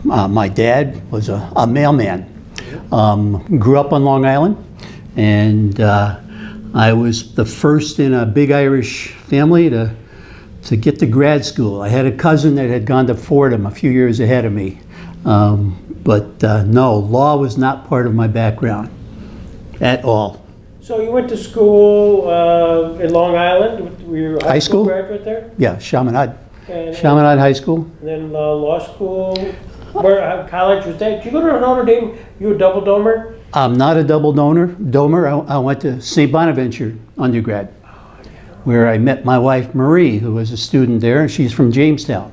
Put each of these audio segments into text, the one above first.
My dad was a mailman. Grew up on Long Island, and I was the first in a big Irish family to get to grad school. I had a cousin that had gone to Fordham a few years ahead of me. But no, law was not part of my background at all. So you went to school in Long Island? Were you a high school graduate there? Yeah, Chaminade. And High School. And then law school? Where college was that? Did you go to Notre Dame? You a double domer? I'm not a double domer. I went to St. Bonaventure undergrad, where I met my wife Marie, who was a student there, and she's from Jamestown,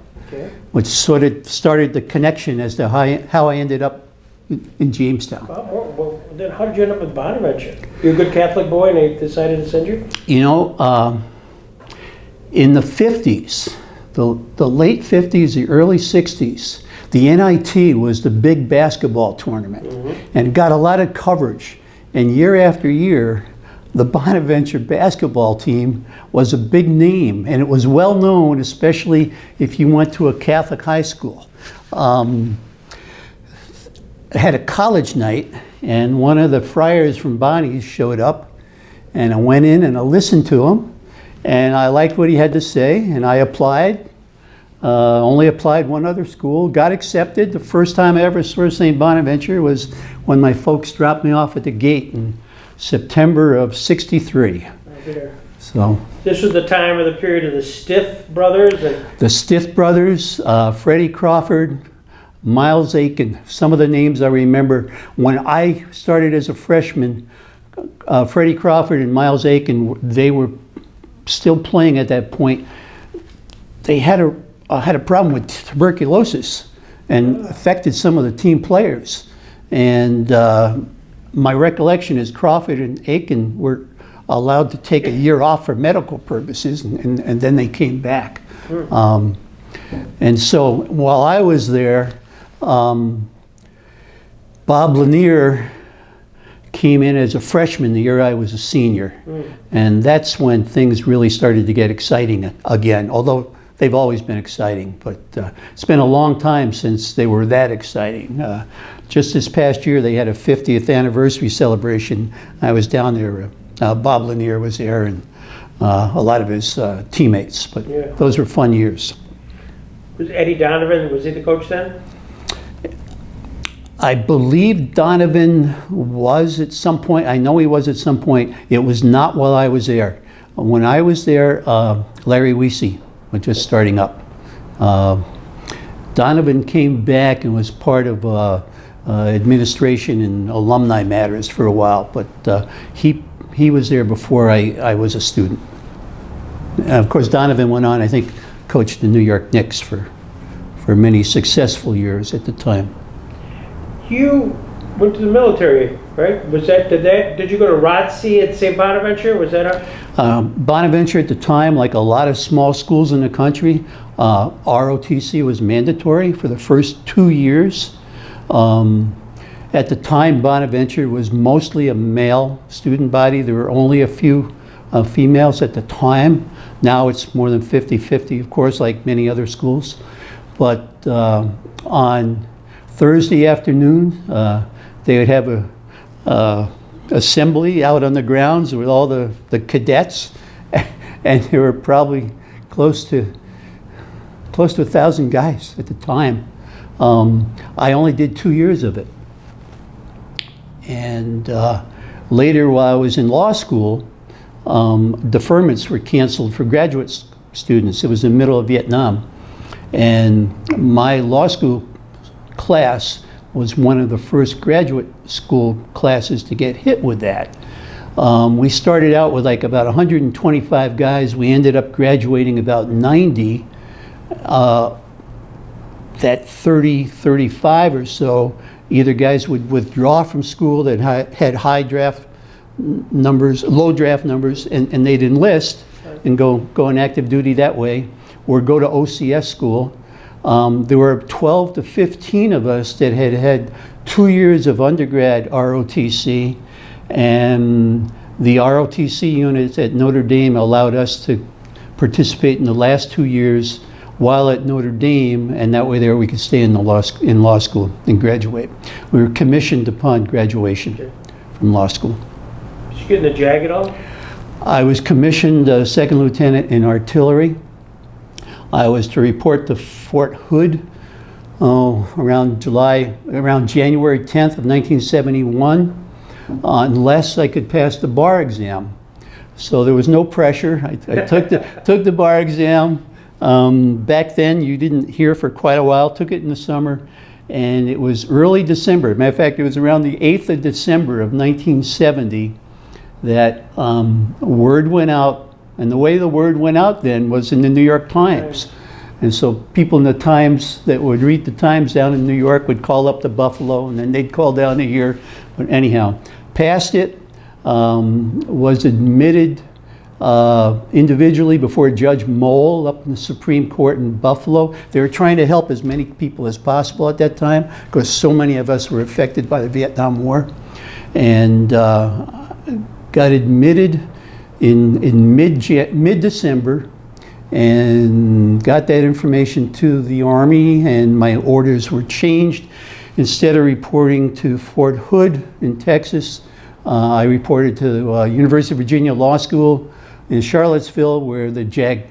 which sort of started the connection as to how I ended up in Jamestown. Well, then how did you end up with Bonaventure? You're a good Catholic boy and they decided to send you? You know, in the 50s, the late 50s, the early 60s, the NIT was the big basketball tournament, and it got a lot of coverage. And year after year, the Bonaventure basketball team was a big name, and it was well known, especially if you went to a Catholic high school. I had a college night, and one of the friars from Bonnie's showed up, and I went in and I listened to him, and I liked what he had to say, and I applied. Only applied one other school, got accepted. The first time I ever saw St. Bonaventure was when my folks dropped me off at the gate in September of '63. So this was the time of the period of the Stiff brothers? The Stiff brothers, Freddie Crawford, Miles Aiken. Some of the names I remember. When I started as a freshman, Freddie Crawford and Miles Aiken, they were still playing at that point. They had a problem with tuberculosis and affected some of the team players. And my recollection is Crawford and Aiken were allowed to take a year off for medical purposes, and then they came back. And so while I was there, Bob Lanier came in as a freshman the year I was a senior. And that's when things really started to get exciting again, although they've always been exciting, but it's been a long time since they were that exciting. Just this past year, they had a 50th anniversary celebration. I was down there. Bob Lanier was there, and a lot of his teammates, but those were fun years. Was Eddie Donovan, was he the coach then? I believe Donovan was at some point. I know he was at some point. It was not while I was there. When I was there, Larry Weesey was just starting up. Donovan came back and was part of administration and alumni matters for a while, but he was there before I was a student. And of course, Donovan went on, I think, coached the New York Knicks for many successful years at the time. You went to the military, right? Did you go to ROTC at St. Bonaventure? Was that Bonaventure at the time, like a lot of small schools in the country, ROTC was mandatory for the first 2 years. At the time, Bonaventure was mostly a male student body. There were only a few females at the time. Now it's more than 50-50, of course, like many other schools. But on Thursday afternoon, they would have a assembly out on the grounds with all the cadets, and there were probably close to 1,000 guys at the time. I only did 2 years of it. And later, while I was in law school, deferments were canceled for graduate students. It was in the middle of Vietnam. And my law school class was one of the first graduate school classes to get hit with that. We started out with like about 125 guys. We ended up graduating about 90. That 30, 35 or so, either guys would withdraw from school that had high draft numbers, low draft numbers, and they'd enlist and go on active duty that way, or go to OCS school. There were 12 to 15 of us that had had 2 years of undergrad ROTC, and the ROTC units at Notre Dame allowed us to participate in the last 2 years while at Notre Dame, and that way there we could stay in law school and graduate. We were commissioned upon graduation from law school. Did you get in the JAG at all? I was commissioned second lieutenant in artillery. I was to report to Fort Hood around January 10th of 1971, unless I could pass the bar exam. So there was no pressure. I took the bar exam. Back then, you didn't hear for quite a while. Took it in the summer, and it was early December. Matter of fact, it was around the 8th of December of 1970 that word went out. And the way the word went out then was in the New York Times. And so people in the Times that would read the Times down in New York would call up to Buffalo, and then they'd call down to here. But anyhow, passed it, was admitted individually before Judge Mole up in the Supreme Court in Buffalo. They were trying to help as many people as possible at that time because so many of us were affected by the Vietnam War. And got admitted in mid-December and got that information to the Army, and my orders were changed. Instead of reporting to Fort Hood in Texas, I reported to University of Virginia Law School in Charlottesville, where the JAG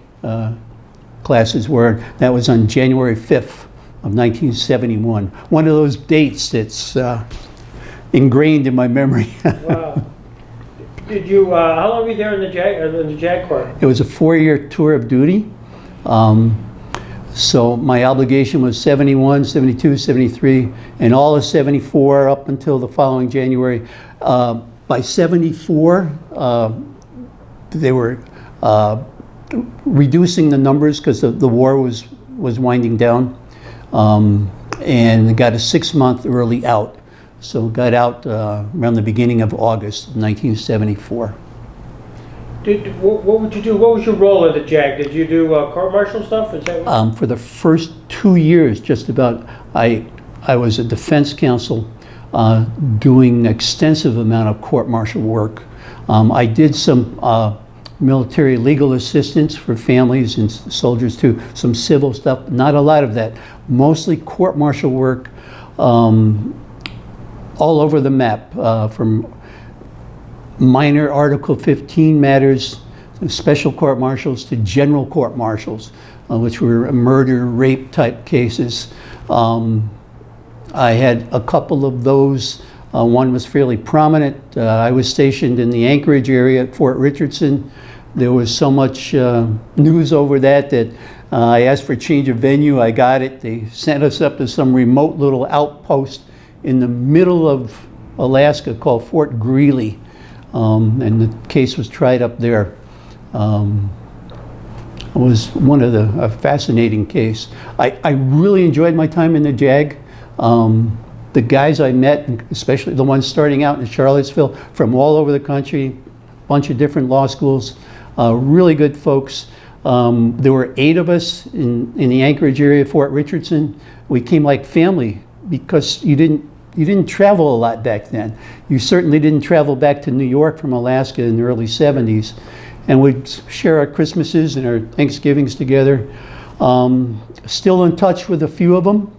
classes were. That was on January 5th of 1971. One of those dates that's ingrained in my memory. Wow. Did you, how long were you there in the JAG Corps? It was a 4-year tour of duty. So my obligation was 71, 72, 73, and all of 74 up until the following January. By 74, they were reducing the numbers because the war was winding down, and got a 6-month early out. So got out around the beginning of August of 1974. What would you do? What was your role in the JAG? Did you do court-martial stuff? Is that what? For the first 2 years, just about, I was a defense counsel doing extensive amount of court-martial work. I did some military legal assistance for families and soldiers too, some civil stuff, not a lot of that. Mostly court-martial work all over the map, from minor Article 15 matters, special court-martials, to general court-martials, which were murder, rape type cases. I had a couple of those. One was fairly prominent. I was stationed in the Anchorage area at Fort Richardson. There was so much news over that I asked for a change of venue. I got it. They sent us up to some remote little outpost in the middle of Alaska called Fort Greely. And the case was tried up there. It was one of a fascinating case. I really enjoyed my time in the JAG. The guys I met, especially the ones starting out in Charlottesville, from all over the country, a bunch of different law schools, really good folks. There were 8 of us in the Anchorage area at Fort Richardson. We came like family because you didn't travel a lot back then. You certainly didn't travel back to New York from Alaska in the early 70s. And we'd share our Christmases and our Thanksgivings together. Still in touch with a few of them.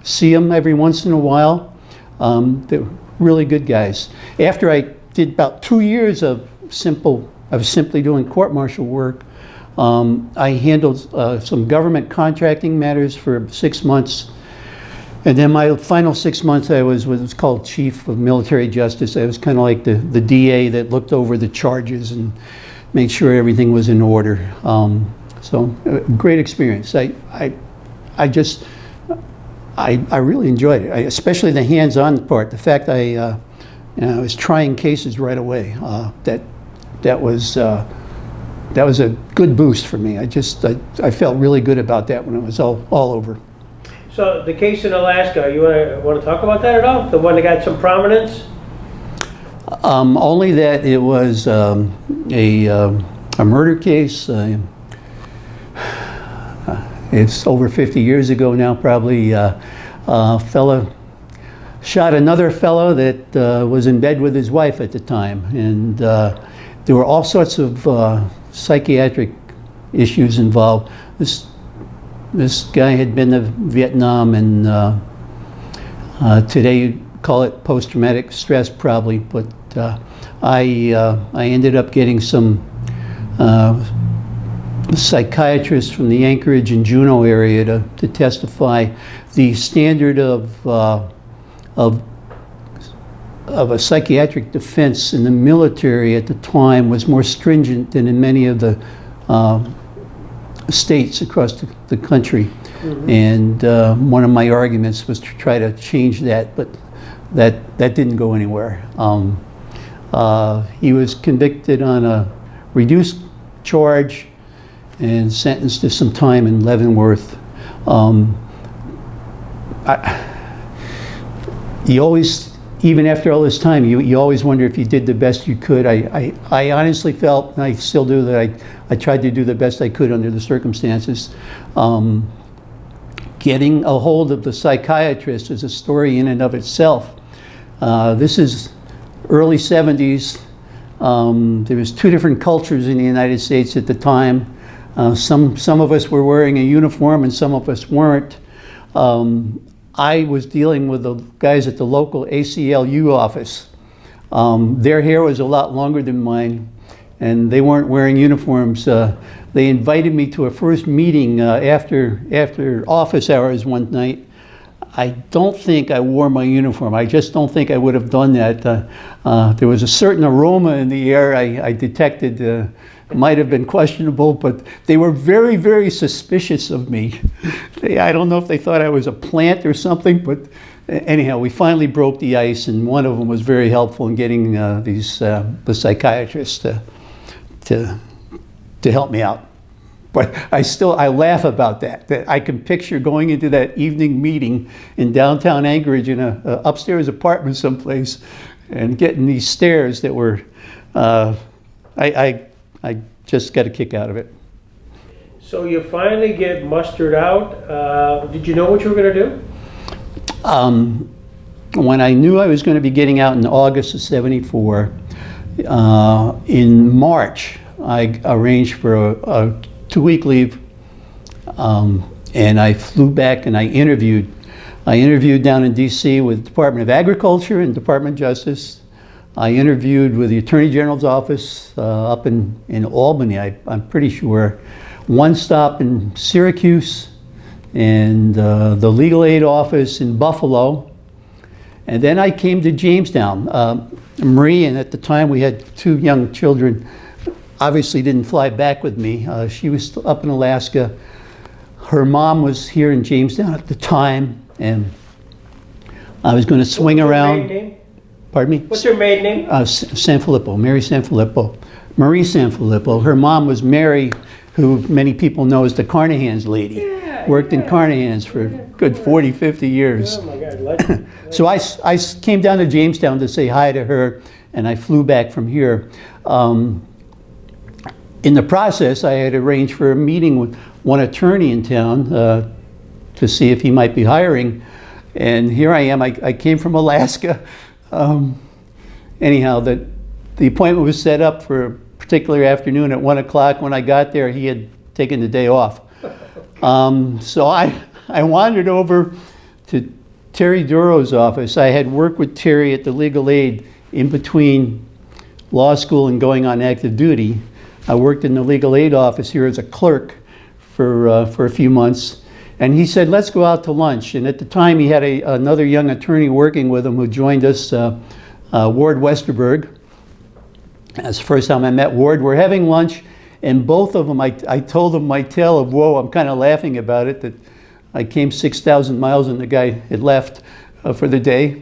See them every once in a while. They're really good guys. After I did about 2 years of simply doing court-martial work, I handled some government contracting matters for 6 months. And then my final 6 months, I was what was called Chief of Military Justice. I was kind of like the DA that looked over the charges and made sure everything was in order. So great experience. I really enjoyed it, especially the hands-on part. The fact I was trying cases right away. That was a good boost for me. I felt really good about that when it was all over. So the case in Alaska, you want to talk about that at all? The one that got some prominence? Only that it was a murder case. It's over 50 years ago now, probably. A fella shot another fellow that was in bed with his wife at the time, and there were all sorts of psychiatric issues involved. This This guy had been to Vietnam, and today you'd call it post-traumatic stress probably, but I ended up getting some psychiatrists from the Anchorage and Juneau area to testify. The standard of a psychiatric defense in the military at the time was more stringent than in many of the states across the country. Mm-hmm. And one of my arguments was to try to change that, but that didn't go anywhere. He was convicted on a reduced charge and sentenced to some time in Leavenworth. You always, even after all this time, you always wonder if you did the best you could. I honestly felt, and I still do, that I tried to do the best I could under the circumstances. Getting a hold of the psychiatrist is a story in and of itself. This is early 70s. There was two different cultures in the United States at the time. Some of us were wearing a uniform and some of us weren't. I was dealing with the guys at the local ACLU office. Their hair was a lot longer than mine, and they weren't wearing uniforms. They invited me to a first meeting after office hours one night. I don't think I wore my uniform. I just don't think I would have done that. There was a certain aroma in the air I detected. Might have been questionable, but they were very, very suspicious of me. I don't know if they thought I was a plant or something, but anyhow, we finally broke the ice, and one of them was very helpful in getting the psychiatrist to help me out. But I laugh about that I can picture going into that evening meeting in downtown Anchorage in a upstairs apartment someplace and getting these stares that were, I just got a kick out of it. So you finally get mustered out. Did you know what you were going to do? When I knew I was going to be getting out in August of '74, in March, I arranged for a 2-week leave, and I flew back and I interviewed. I interviewed down in DC with the Department of Agriculture and Department of Justice. I interviewed with the Attorney General's office up in Albany, I'm pretty sure. One stop in Syracuse, and the legal aid office in Buffalo. And then I came to Jamestown. Marie, and at the time we had 2 young children, obviously didn't fly back with me. She was still up in Alaska. Her mom was here in Jamestown at the time, and I was going to swing around. What's her maiden name? Pardon me? What's her maiden name? Sanfilippo, Mary Sanfilippo. Marie Sanfilippo. Her mom was Mary, who many people know as the Carnahan's lady. Yeah, Worked in Carnahan's for a good 40, 50 years. Oh my God, legend. So I came down to Jamestown to say hi to her, and I flew back from here. In the process, I had arranged for a meeting with one attorney in town to see if he might be hiring. And here I am. I came from Alaska. Anyhow, the appointment was set up for a particular afternoon at 1 o'clock. When I got there, he had taken the day off. So I wandered over to Terry Duro's office. I had worked with Terry at the legal aid in between law school and going on active duty. I worked in the legal aid office here as a clerk for a few months. And he said, let's go out to lunch. And at the time, he had another young attorney working with him who joined us, Ward Westerberg. That's the first time I met Ward. We're having lunch, and both of them, I told them my tale of woe. I'm kind of laughing about it, that I came 6,000 miles and the guy had left for the day.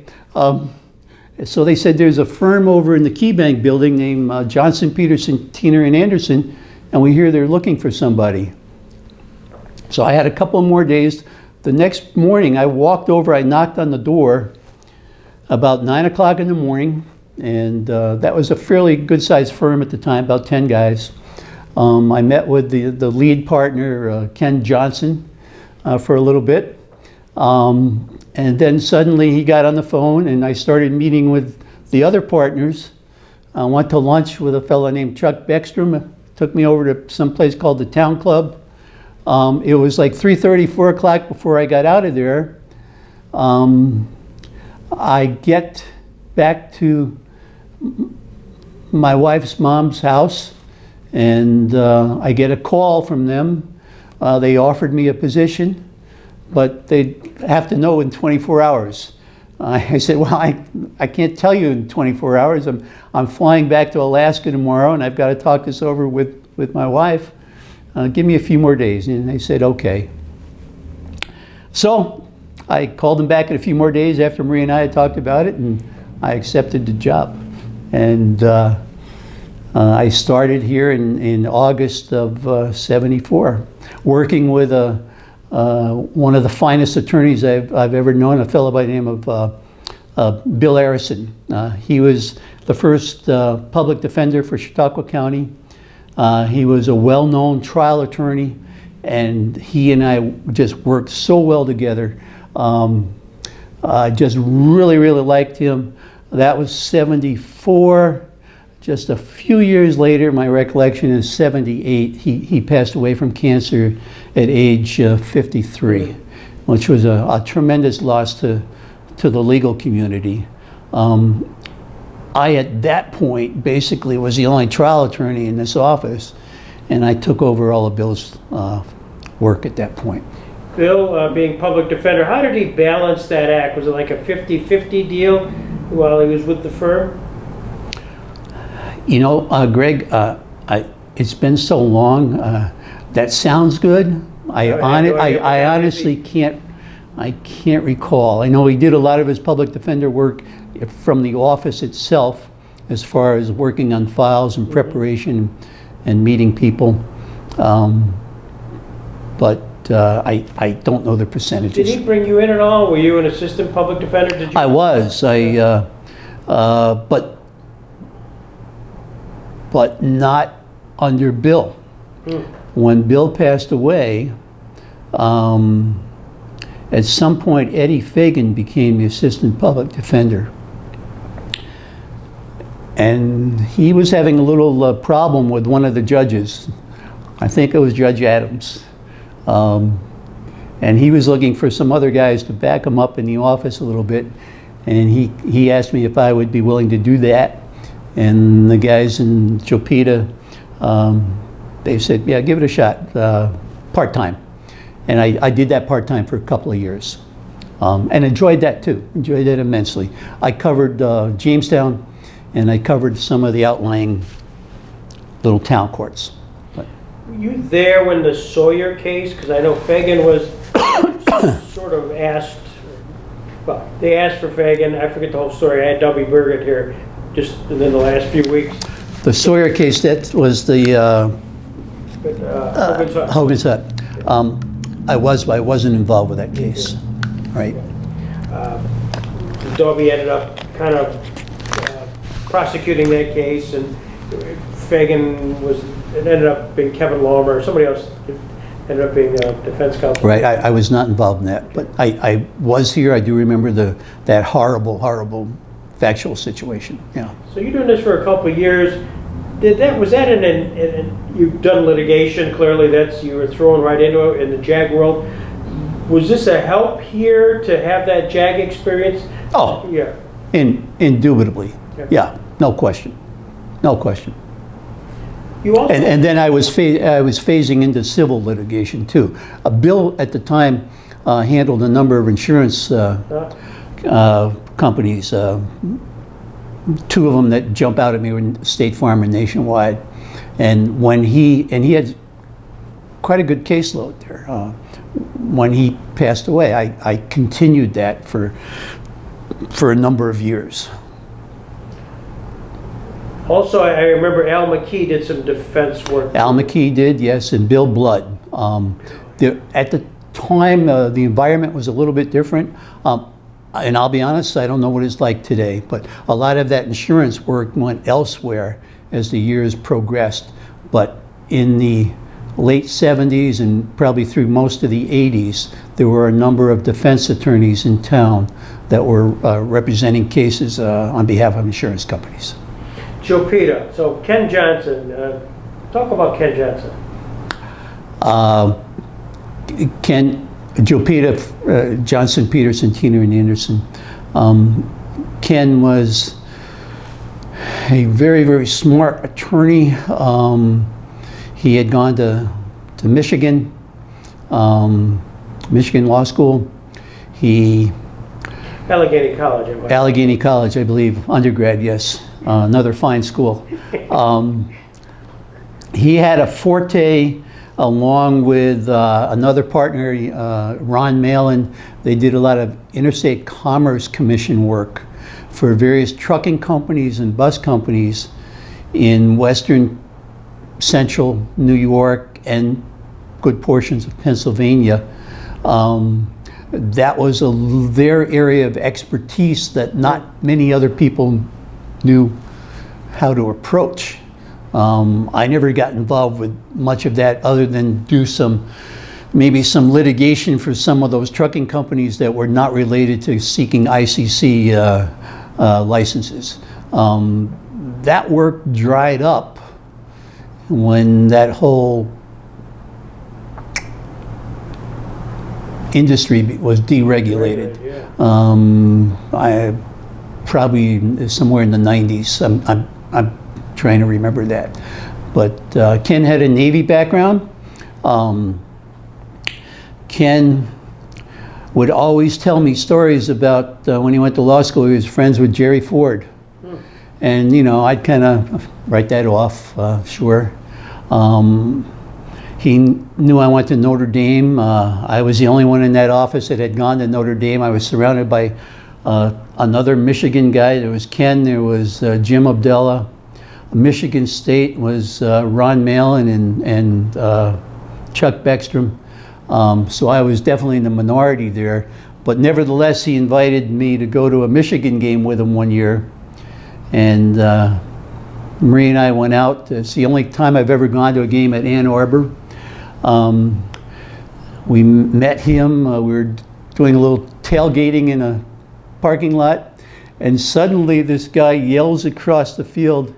So they said, there's a firm over in the KeyBank building named Johnson, Peterson, Tiener, and Anderson, and we hear they're looking for somebody. So I had a couple more days. The next morning, I walked over, I knocked on the door about 9 o'clock in the morning, and that was a fairly good-sized firm at the time, about 10 guys. I met with the lead partner, Ken Johnson, for a little bit. And then suddenly he got on the phone, and I started meeting with the other partners. I went to lunch with a fellow named Chuck Beckstrom. Took me over to some place called the Town Club. It was like 3:30, 4 o'clock before I got out of there. I get back to my wife's mom's house, and I get a call from them. They offered me a position, but they have to know in 24 hours. I said, well, I can't tell you in 24 hours. I'm flying back to Alaska tomorrow, and I've got to talk this over with my wife. Give me a few more days. And they said, okay. So I called them back in a few more days after Maria and I had talked about it, and I accepted the job. And I started here in August of '74, working with one of the finest attorneys I've ever known, a fellow by the name of Bill Arison. He was the first public defender for Chautauqua County. He was a well-known trial attorney, and he and I just worked so well together. I just really, really liked him. That was '74. Just a few years later, my recollection is '78, he passed away from cancer at age 53, which was a tremendous loss to the legal community. I, at that point, basically was the only trial attorney in this office, and I took over all of Bill's work at that point. Bill, being public defender, how did he balance that act? Was it like a 50-50 deal while he was with the firm? You know, Greg, it's been so long. That sounds good. I honestly can't recall. I know he did a lot of his public defender work from the office itself, as far as working on files and preparation and meeting people. But I don't know the percentages. Did he bring you in at all? Were you an assistant public defender? Did you? I was. But not under Bill. When Bill passed away, at some point Eddie Fagan became the assistant public defender. And he was having a little problem with one of the judges. I think it was Judge Adams. And he was looking for some other guys to back him up in the office a little bit. And he asked me if I would be willing to do that. And the guys in Chopita, they said, yeah, give it a shot, part-time. And I did that part-time for a couple of years. And enjoyed that too, enjoyed that immensely. I covered Jamestown, and I covered some of the outlying little town courts. But were you there when the Sawyer case, because I know Fagan was sort of asked, well, they asked for Fagan, I forget the whole story, I had W. Burgett here just within the last few weeks. The Sawyer case, that was the Hogan's Hut. I wasn't involved with that case, right? Dobie ended up kind of prosecuting that case, and Fagan it ended up being Kevin Lawmer, somebody else ended up being a defense counsel. Right, I was not involved in that, but I was here. I do remember that horrible factual situation, yeah. So you're doing this for a couple of years. Was that you've done litigation, clearly you were thrown right into it in the JAG world. Was this a help here to have that JAG experience? Oh, yeah. Indubitably, yeah, no question. You also and then I was phasing into civil litigation too. Bill at the time handled a number of insurance companies. Two of them that jump out at me were State Farm and Nationwide, and he had quite a good caseload there. When he passed away, I continued that for a number of years. Also, I remember Al McKee did some defense work. Al McKee did, yes, and Bill Blood. At the time, the environment was a little bit different. And I'll be honest, I don't know what it's like today, but a lot of that insurance work went elsewhere as the years progressed. But in the late 70s and probably through most of the 80s, there were a number of defense attorneys in town that were representing cases on behalf of insurance companies. Chopita. So Ken Johnson, talk about Ken Johnson. Ken, Jopita, Johnson, Peterson, Tina, and Anderson. Ken was a very, very smart attorney. He had gone to Michigan, Michigan Law School. Allegheny College, I believe. Allegheny College, I believe, undergrad, yes. Another fine school. He had a forte along with another partner, Ron Malin. They did a lot of Interstate Commerce Commission work for various trucking companies and bus companies in western central New York and good portions of Pennsylvania. That was their area of expertise that not many other people knew how to approach. I never got involved with much of that other than do maybe some litigation for some of those trucking companies that were not related to seeking ICC licenses. That work dried up when that whole industry was deregulated. I probably somewhere in the 90s. I'm trying to remember that. But Ken had a Navy background. Ken would always tell me stories about when he went to law school, he was friends with Jerry Ford. And, you know, I'd kind of write that off, sure. He knew I went to Notre Dame. I was the only one in that office that had gone to Notre Dame. I was surrounded by another Michigan guy. There was Ken, there was Jim Abdella. Michigan State was Ron Malin and Chuck Beckstrom. So I was definitely in the minority there. But nevertheless, he invited me to go to a Michigan game with him one year. And Marie and I went out. It's the only time I've ever gone to a game at Ann Arbor. We met him. We were doing a little tailgating in a parking lot. And suddenly this guy yells across the field,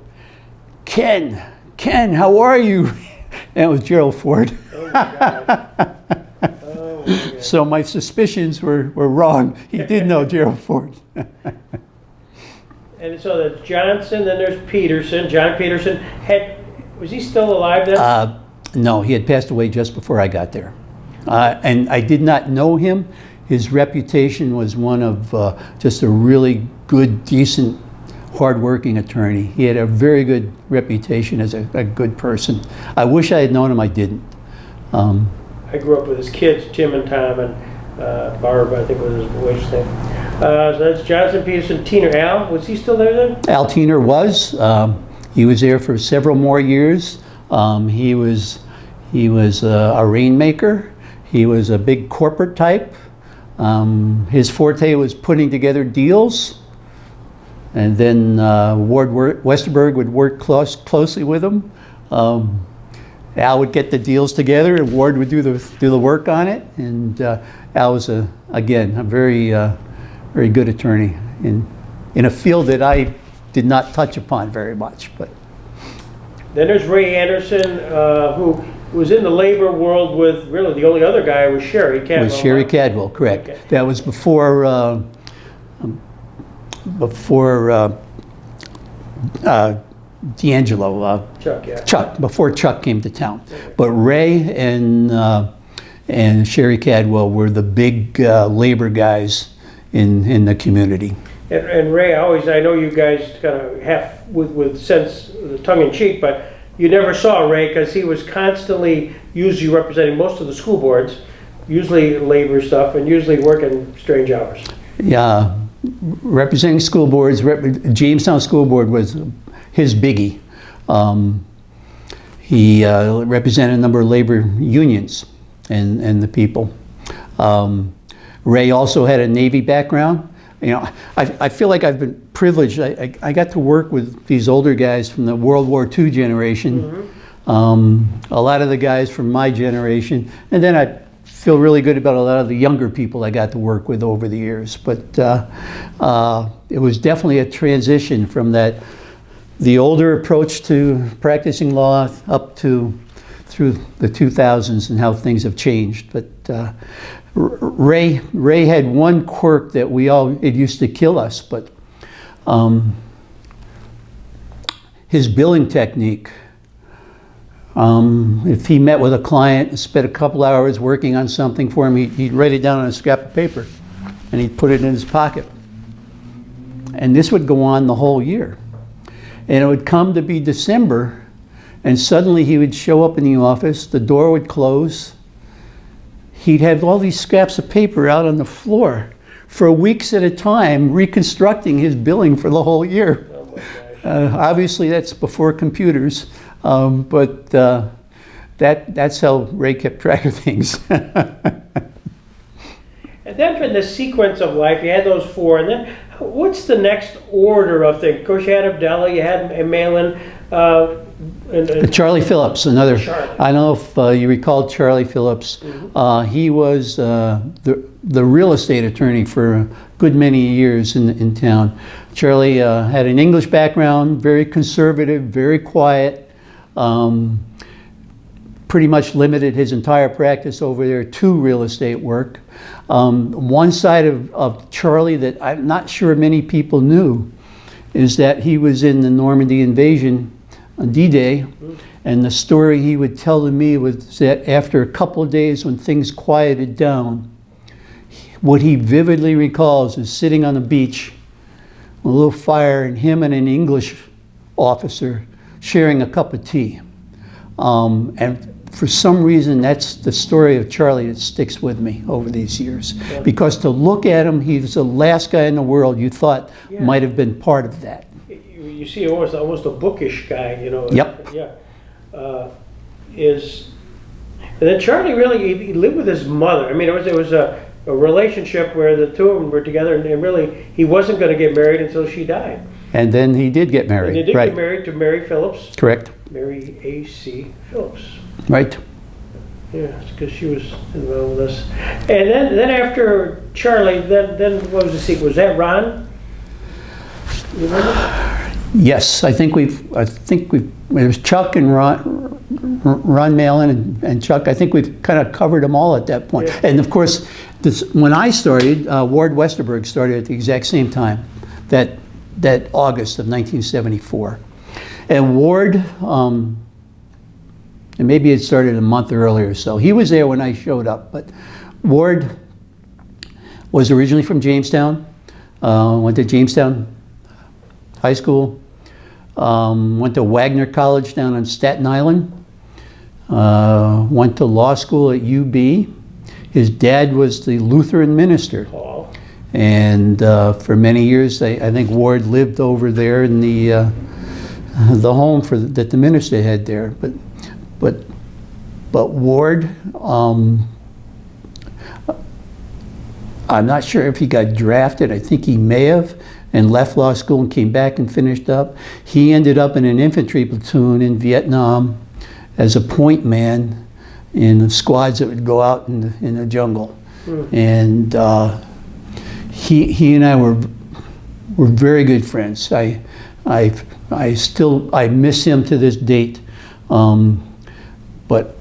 Ken, how are you? And it was Gerald Ford. Oh my God. Oh my God. So my suspicions were wrong. He did know Gerald Ford. And so there's Johnson, then there's Peterson. John Peterson was he still alive then? No, he had passed away just before I got there. And I did not know him. His reputation was one of just a really good, decent, hardworking attorney. He had a very good reputation as a good person. I wish I had known him, I didn't. I grew up with his kids, Tim and Tom, and Barb, I think was his wife's name. So that's Johnson, Peterson, Teener. Al, was he still there then? Al Teener was. He was there for several more years. He was a rainmaker. He was a big corporate type. His forte was putting together deals. And then Ward Westerberg would work closely with him. Al would get the deals together, and Ward would do the work on it. And Al was again a very good attorney in a field that I did not touch upon very much. But then there's Ray Anderson, who was in the labor world with really the only other guy was Sherry Cadwell. Was Sherry Cadwell, correct? Okay. That was before D'Angelo. Chuck, yeah. Chuck, before Chuck came to town. Okay. But Ray and Sherry Cadwell were the big labor guys in the community. And Ray, I know you guys kind of half with sense, tongue-in-cheek, but you never saw Ray because he was constantly usually representing most of the school boards, usually labor stuff, and usually working strange hours. Yeah, representing school boards, Jamestown School Board was his biggie. He represented a number of labor unions and the people. Ray also had a Navy background. You know, I feel like I've been privileged. I got to work with these older guys from the World War II generation, a lot of the guys from my generation, and then I feel really good about a lot of the younger people I got to work with over the years. But it was definitely a transition from the older approach to practicing law up to through the 2000s and how things have changed. But Ray had one quirk that it used to kill us, but his billing technique. If he met with a client and spent a couple hours working on something for him, he'd write it down on a scrap of paper and he'd put it in his pocket. And this would go on the whole year. And it would come to be December, and suddenly he would show up in the office, the door would close, he'd have all these scraps of paper out on the floor for weeks at a time, reconstructing his billing for the whole year. Oh my gosh. Obviously that's before computers, but that's how Ray kept track of things. And then from the sequence of life, you had those four, and then what's the next order of things? Of course, you had Abdullah, you had Malin, and Charlie Phillips, another. Charlie. I don't know if you recall Charlie Phillips. He was the real estate attorney for a good many years in town. Charlie had an English background, very conservative, very quiet. Pretty much limited his entire practice over there to real estate work. One side of Charlie that I'm not sure many people knew is that he was in the Normandy invasion on D-Day, and the story he would tell to me was that after a couple of days when things quieted down, what he vividly recalls is sitting on the beach, a little fire, and him and an English officer sharing a cup of tea. And for some reason, that's the story of Charlie that sticks with me over these years. Yeah. Because to look at him, he was the last guy in the world you thought might have been part of that. you see almost a bookish guy, you know. Yep. Yeah. And then Charlie really, he lived with his mother. I mean, it was a relationship where the two of them were together, and really, he wasn't going to get married until she died. And then he did get married. And he did right. get married to Mary Phillips. Correct. Mary A.C. Phillips. Right. Yeah, because she was involved with us. And then after Charlie, then what was the sequel? Was that Ron? You remember? Yes, I think it was Chuck and Ron Malin and Chuck. I think we've kind of covered them all at that point. Yeah. And of course, when I started, Ward Westerberg started at the exact same time, that August of 1974. And Ward, and maybe it started a month earlier, so he was there when I showed up. But Ward was originally from Jamestown, went to Jamestown High School, went to Wagner College down on Staten Island, went to law school at UB. His dad was the Lutheran minister. Paul. And for many years, I think Ward lived over there in the home that the minister had there. But Ward, I'm not sure if he got drafted. I think he may have, and left law school and came back and finished up. He ended up in an infantry platoon in Vietnam as a point man in the squads that would go out in the jungle. And he and I were very good friends. I miss him to this date, but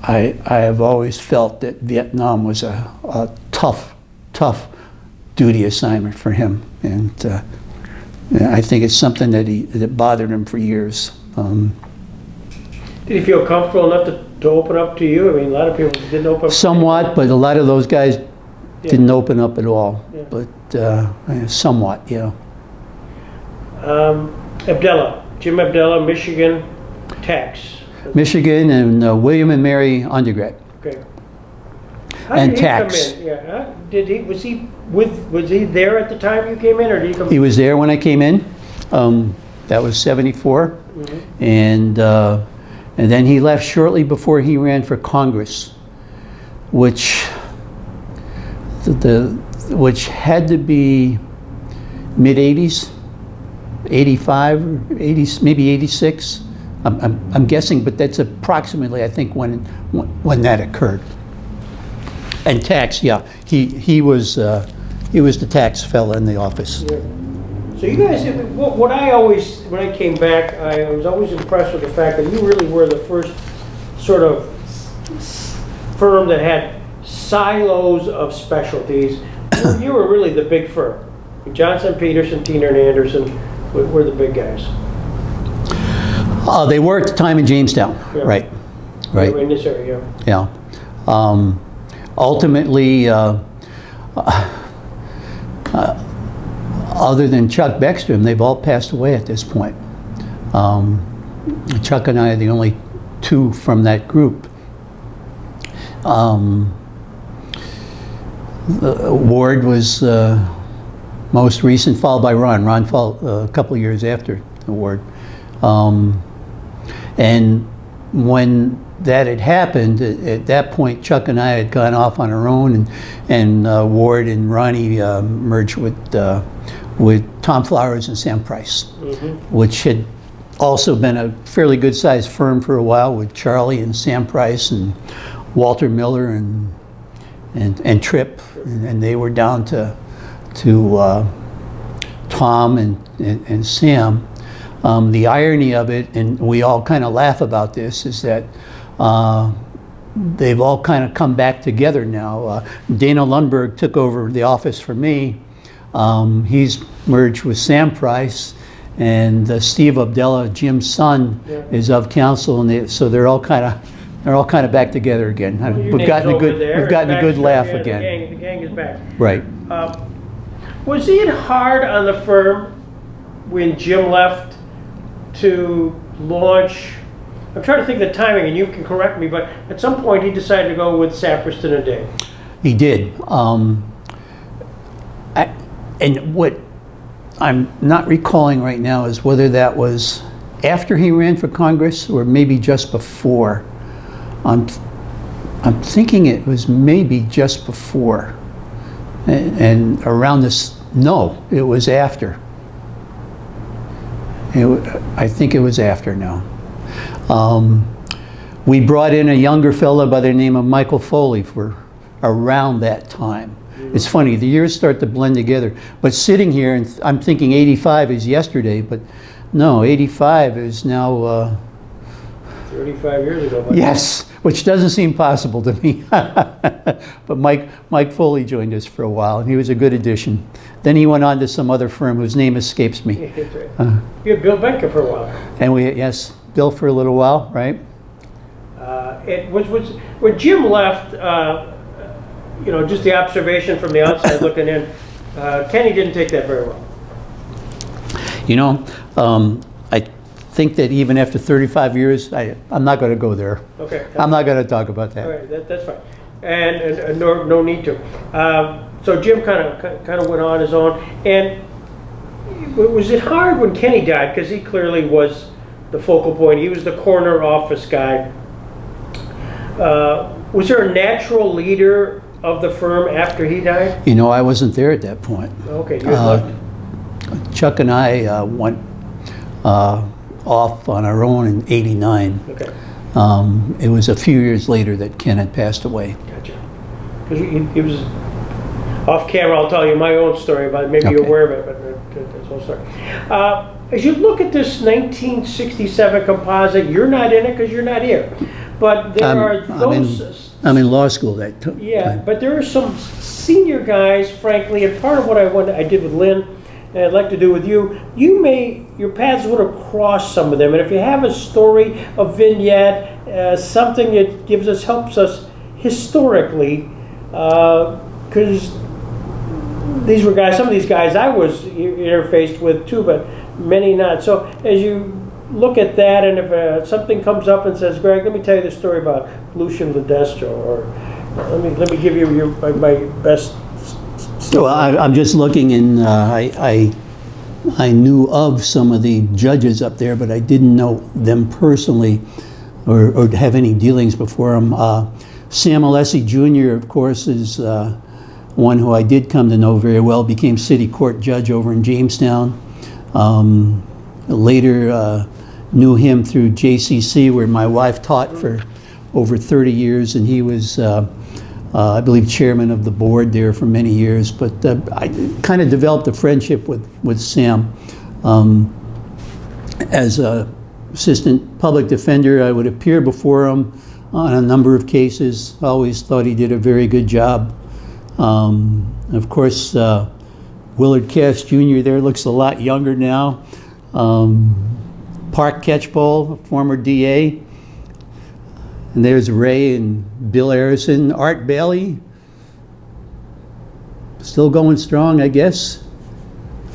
I have always felt that Vietnam was a tough duty assignment for him, and I think it's something that bothered him for years. Did he feel comfortable enough to open up to you? I mean, a lot of people didn't open up. Somewhat, but a lot of those guys didn't open up at all. Yeah. But somewhat, yeah. Abdullah, Jim Abdullah, Michigan, tax. Michigan and William and Mary undergrad. Okay. How And did tax. he come in? Yeah. Was he there at the time you came in, or did he come? He was there when I came in. That was 74. Mm-hmm. And then he left shortly before he ran for Congress, which had to be mid-80s, 85, or 80, maybe 86. I'm guessing, but that's approximately, I think, when that occurred. And tax, yeah, he was the tax fella in the office. Yeah. So you guys, when I came back, I was always impressed with the fact that you really were the first sort of firm that had silos of specialties. You were really the big firm. Johnson, Peterson, Tiener, and Anderson were the big guys. They were at the time in Jamestown, Yeah. right? They were in this area. Yeah. Ultimately, other than Chuck Beckstrom, they've all passed away at this point. Chuck and I are the only two from that group. Ward was most recent, followed by Ron. Ron followed a couple of years after Ward. And when that had happened, at that point, Chuck and I had gone off on our own, and Ward and Ronnie merged with Tom Flowers and Sam Price, which had also been a fairly good-sized firm for a while with Charlie and Sam Price and Walter Miller and Tripp, and they were down to Tom and Sam. The irony of it, and we all kind of laugh about this, is that they've all kind of come back together now. Dana Lundberg took over the office for me. He's merged with Sam Price, and Steve Abdella, Jim's son, is of council, and so they're all kind of back together again. Well, We've gotten a good laugh again. The gang is back. Right. Was it hard on the firm when Jim left to launch? I'm trying to think of the timing, and you can correct me, but at some point he decided to go with Saperston and Day. He did. And what I'm not recalling right now is whether that was after he ran for Congress or maybe just before. I'm thinking it was maybe just before. And around this, no, it was after. I think it was after now. We brought in a younger fella by the name of Michael Foley for around that time. It's funny, the years start to blend together. But sitting here, and I'm thinking 85 is yesterday, but no, 85 is now... 35 years ago. Yes, which doesn't seem possible to me. But Mike Foley joined us for a while, and he was a good addition. Then he went on to some other firm whose name escapes me. Yeah, that's right. You had Bill Benka for a while. And yes, Bill for a little while, right? When Jim left, just the observation from the outside looking in, Kenny didn't take that very well. I think that even after 35 years, I'm not going to go there. Okay. I'm not going to talk about that. All right, that's fine, and no need to. So Jim kind of went on his own. And was it hard when Kenny died? Because he clearly was the focal point. He was the corner office guy. Was there a natural leader of the firm after he died? I wasn't there at that point. Okay, you had left. Chuck and I went off on our own in '89. Okay. It was a few years later that Ken had passed away. Gotcha. Because he was off camera. I'll tell you my own story about it. Maybe you're aware of it, but that's the whole story. As you look at this 1967 composite, you're not in it because you're not here. But there are those... I'm in law school that time. Yeah, but there are some senior guys, frankly, and part of what I did with Lynn, and I'd like to do with you, your paths would have crossed some of them. And if you have a story, a vignette, something that helps us historically, because these were guys, some of these guys I was interfaced with too, but many not. So as you look at that, and if something comes up and says, Greg, let me tell you the story about Lucian Ledestro, or let me give you my best. Well, I'm just looking, and I knew of some of the judges up there, but I didn't know them personally or have any dealings before them. Sam Alessi Jr., of course, is one who I did come to know very well, became city court judge over in Jamestown. Later knew him through JCC, where my wife taught for over 30 years, and he was I believe chairman of the board there for many years. But I kind of developed a friendship with Sam. As a assistant public defender, I would appear before him on a number of cases. Always thought he did a very good job. Of course, Willard Cass Jr. there looks a lot younger now. Park Catchpole, former DA. And there's Ray and Bill Harrison. Art Bailey, still going strong, I guess.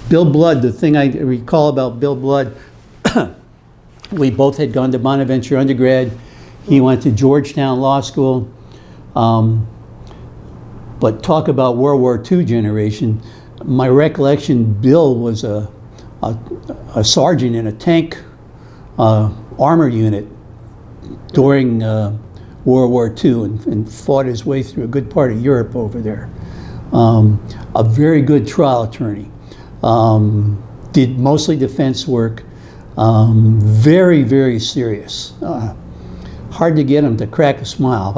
Bill Blood, the thing I recall about Bill Blood, we both had gone to Bonaventure undergrad. He went to Georgetown Law School. But talk about World War II generation. My recollection, Bill was a sergeant in a tank armor unit during World War II and fought his way through a good part of Europe over there. A very good trial attorney. Did mostly defense work. Very, very serious. Hard to get him to crack a smile,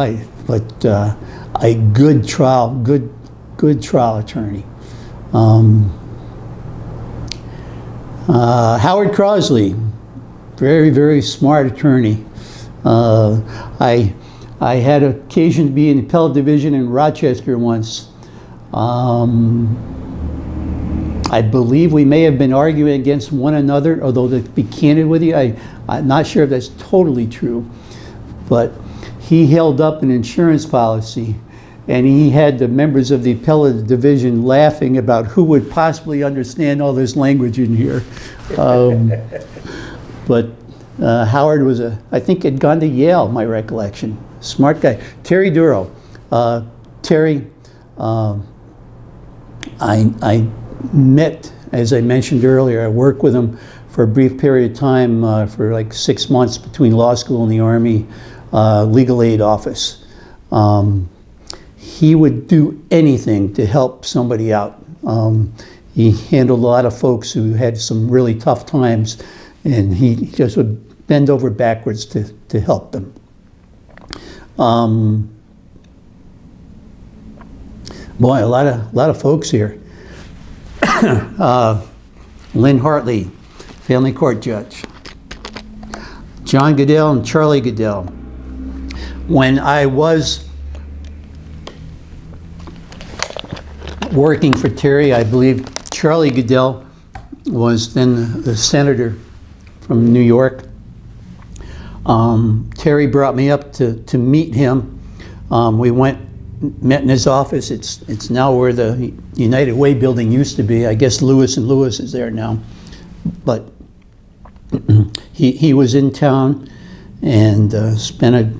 but a good trial attorney. Howard Crosley, very, very smart attorney. I had occasion to be in the appellate division in Rochester once. I believe we may have been arguing against one another, although to be candid with you, I'm not sure if that's totally true. But he held up an insurance policy, and he had the members of the appellate division laughing about who would possibly understand all this language in here. But Howard was I think had gone to Yale, my recollection. Smart guy. Terry Duro. Terry, I met, as I mentioned earlier, I worked with him for a brief period of time for like 6 months between law school and the Army legal aid office. He would do anything to help somebody out. He handled a lot of folks who had some really tough times, and he just would bend over backwards to help them. Boy, a lot of folks here. Lynn Hartley, family court judge. John Goodell and Charlie Goodell. When I was working for Terry, I believe Charlie Goodell was then the senator from New York. Terry brought me up to meet him. We met in his office. It's now where the United Way building used to be. I guess Lewis and Lewis is there now. But he was in town and spent a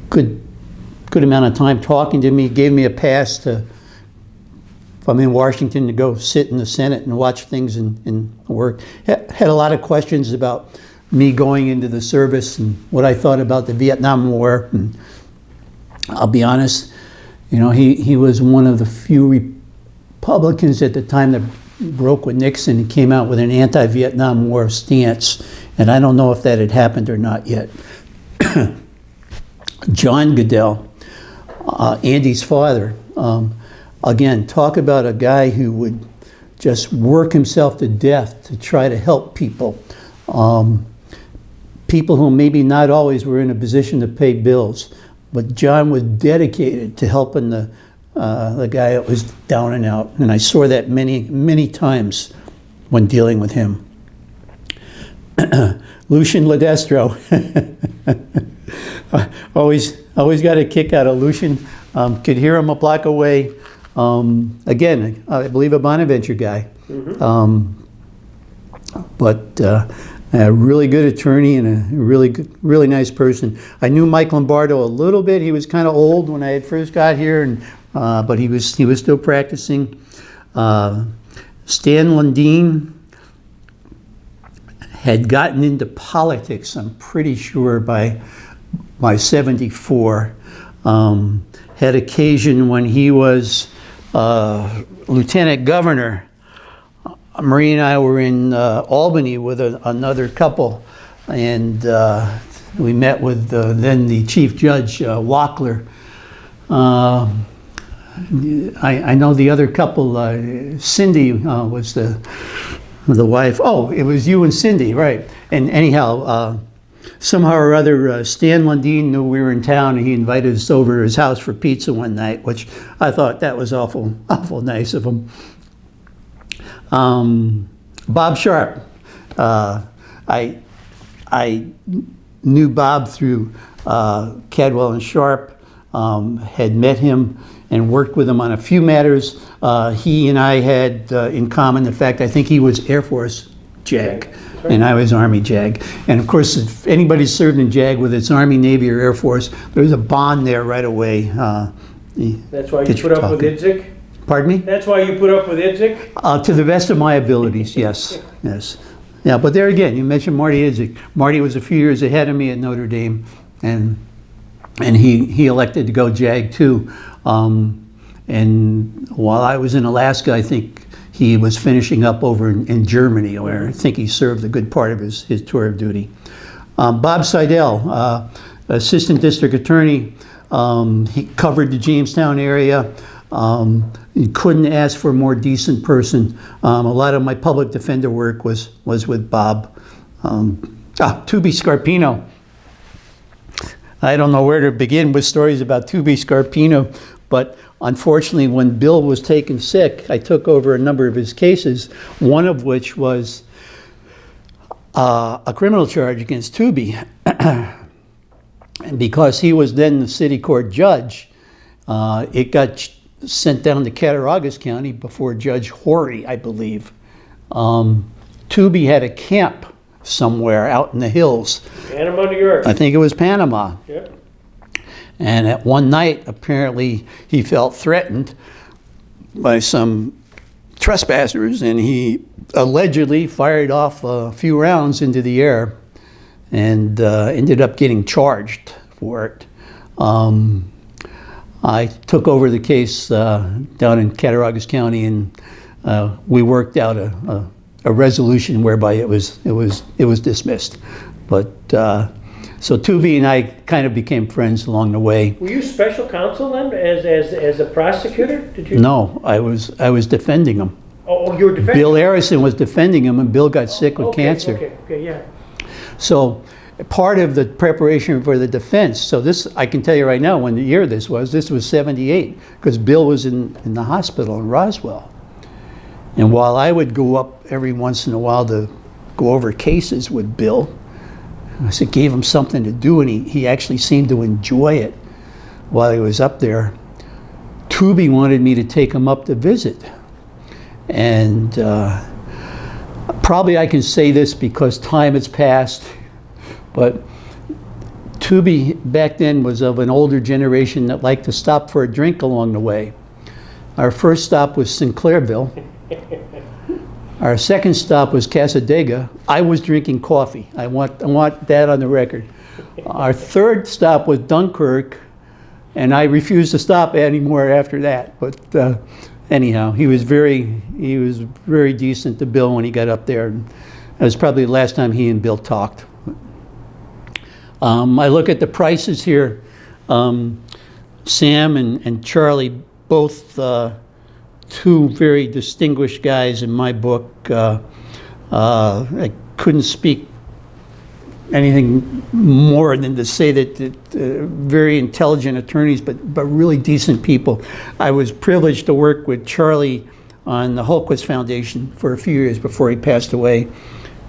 good amount of time talking to me. Gave me a pass to, if I'm in Washington, to go sit in the Senate and watch things and work. Had a lot of questions about me going into the service and what I thought about the Vietnam War. And I'll be honest, he was one of the few Republicans at the time that broke with Nixon and came out with an anti-Vietnam War stance. And I don't know if that had happened or not yet. John Goodell, Andy's father, again, talk about a guy who would just work himself to death to try to help people. People who maybe not always were in a position to pay bills. But John was dedicated to helping the guy that was down and out. And I saw that many, many times when dealing with him. Lucian Ledestro. always got a kick out of Lucian. Could hear him a block away. Again, I believe a Bonaventure guy. Mm-hmm. But a really good attorney and a really nice person. I knew Mike Lombardo a little bit. He was kind of old when I had first got here, and but he was still practicing. Stan Lundeen had gotten into politics, I'm pretty sure, by 74. Had occasion when he was lieutenant governor. Marie and I were in Albany with another couple, and we met with then the chief judge, Wackler. I know the other couple, Cindy was the wife. Oh, it was you and Cindy, right. And anyhow, somehow or other, Stan Lundeen knew we were in town, and he invited us over to his house for pizza one night, which I thought that was awful nice of him. Bob Sharp. I knew Bob through Cadwell and Sharp, had met him and worked with him on a few matters. He and I had in common the fact I think he was Air Force JAG, and I was Army JAG. And of course, if anybody served in JAG, whether it's Army, Navy, or Air Force, there's a bond there right away. That's why you put up with Idzik? Pardon me? That's why you put up with Idzik? To the best of my abilities, yes, yes. Yeah, but there again, you mentioned Marty Idzik. Marty was a few years ahead of me at Notre Dame, and he elected to go JAG too. And while I was in Alaska, I think he was finishing up over in Germany, where I think he served a good part of his tour of duty. Bob Seidel, Assistant District Attorney, he covered the Jamestown area. You couldn't ask for a more decent person. A lot of my public defender work was with Bob. Tubi Scarpino. I don't know where to begin with stories about Tubi Scarpino, but unfortunately, when Bill was taken sick, I took over a number of his cases, one of which was a criminal charge against Tubi. And because he was then the city court judge, it got sent down to Cattaraugus County before Judge Horry, I believe. Tubi had a camp somewhere out in the hills. Panama, New York. I think it was Panama. Yep. And at one night, apparently, he felt threatened by some trespassers, and he allegedly fired off a few rounds into the air and ended up getting charged for it. I took over the case down in Cattaraugus County, and we worked out a resolution whereby it was dismissed. But so Tubi and I kind of became friends along the way. Were you special counsel then, as a prosecutor? Did you? No, I was defending him. Oh, you were defending. Bill Arison was defending him, and Bill got sick with cancer. Okay, yeah. So part of the preparation for the defense, so this, I can tell you right now when the year this was 78, because Bill was in the hospital in Roswell. And while I would go up every once in a while to go over cases with Bill, I said, gave him something to do, and he actually seemed to enjoy it while he was up there. Tubi wanted me to take him up to visit. And probably I can say this because time has passed, but Tubi back then was of an older generation that liked to stop for a drink along the way. Our first stop was Sinclairville. Our second stop was Casadega. I was drinking coffee. I want that on the record. Our third stop was Dunkirk, and I refused to stop anymore after that. But anyhow, he was very decent to Bill when he got up there. And that was probably the last time he and Bill talked. I look at the prices here. Sam and Charlie, both two very distinguished guys in my book. I couldn't speak anything more than to say that very intelligent attorneys, but really decent people. I was privileged to work with Charlie on the Hultquist Foundation for a few years before he passed away,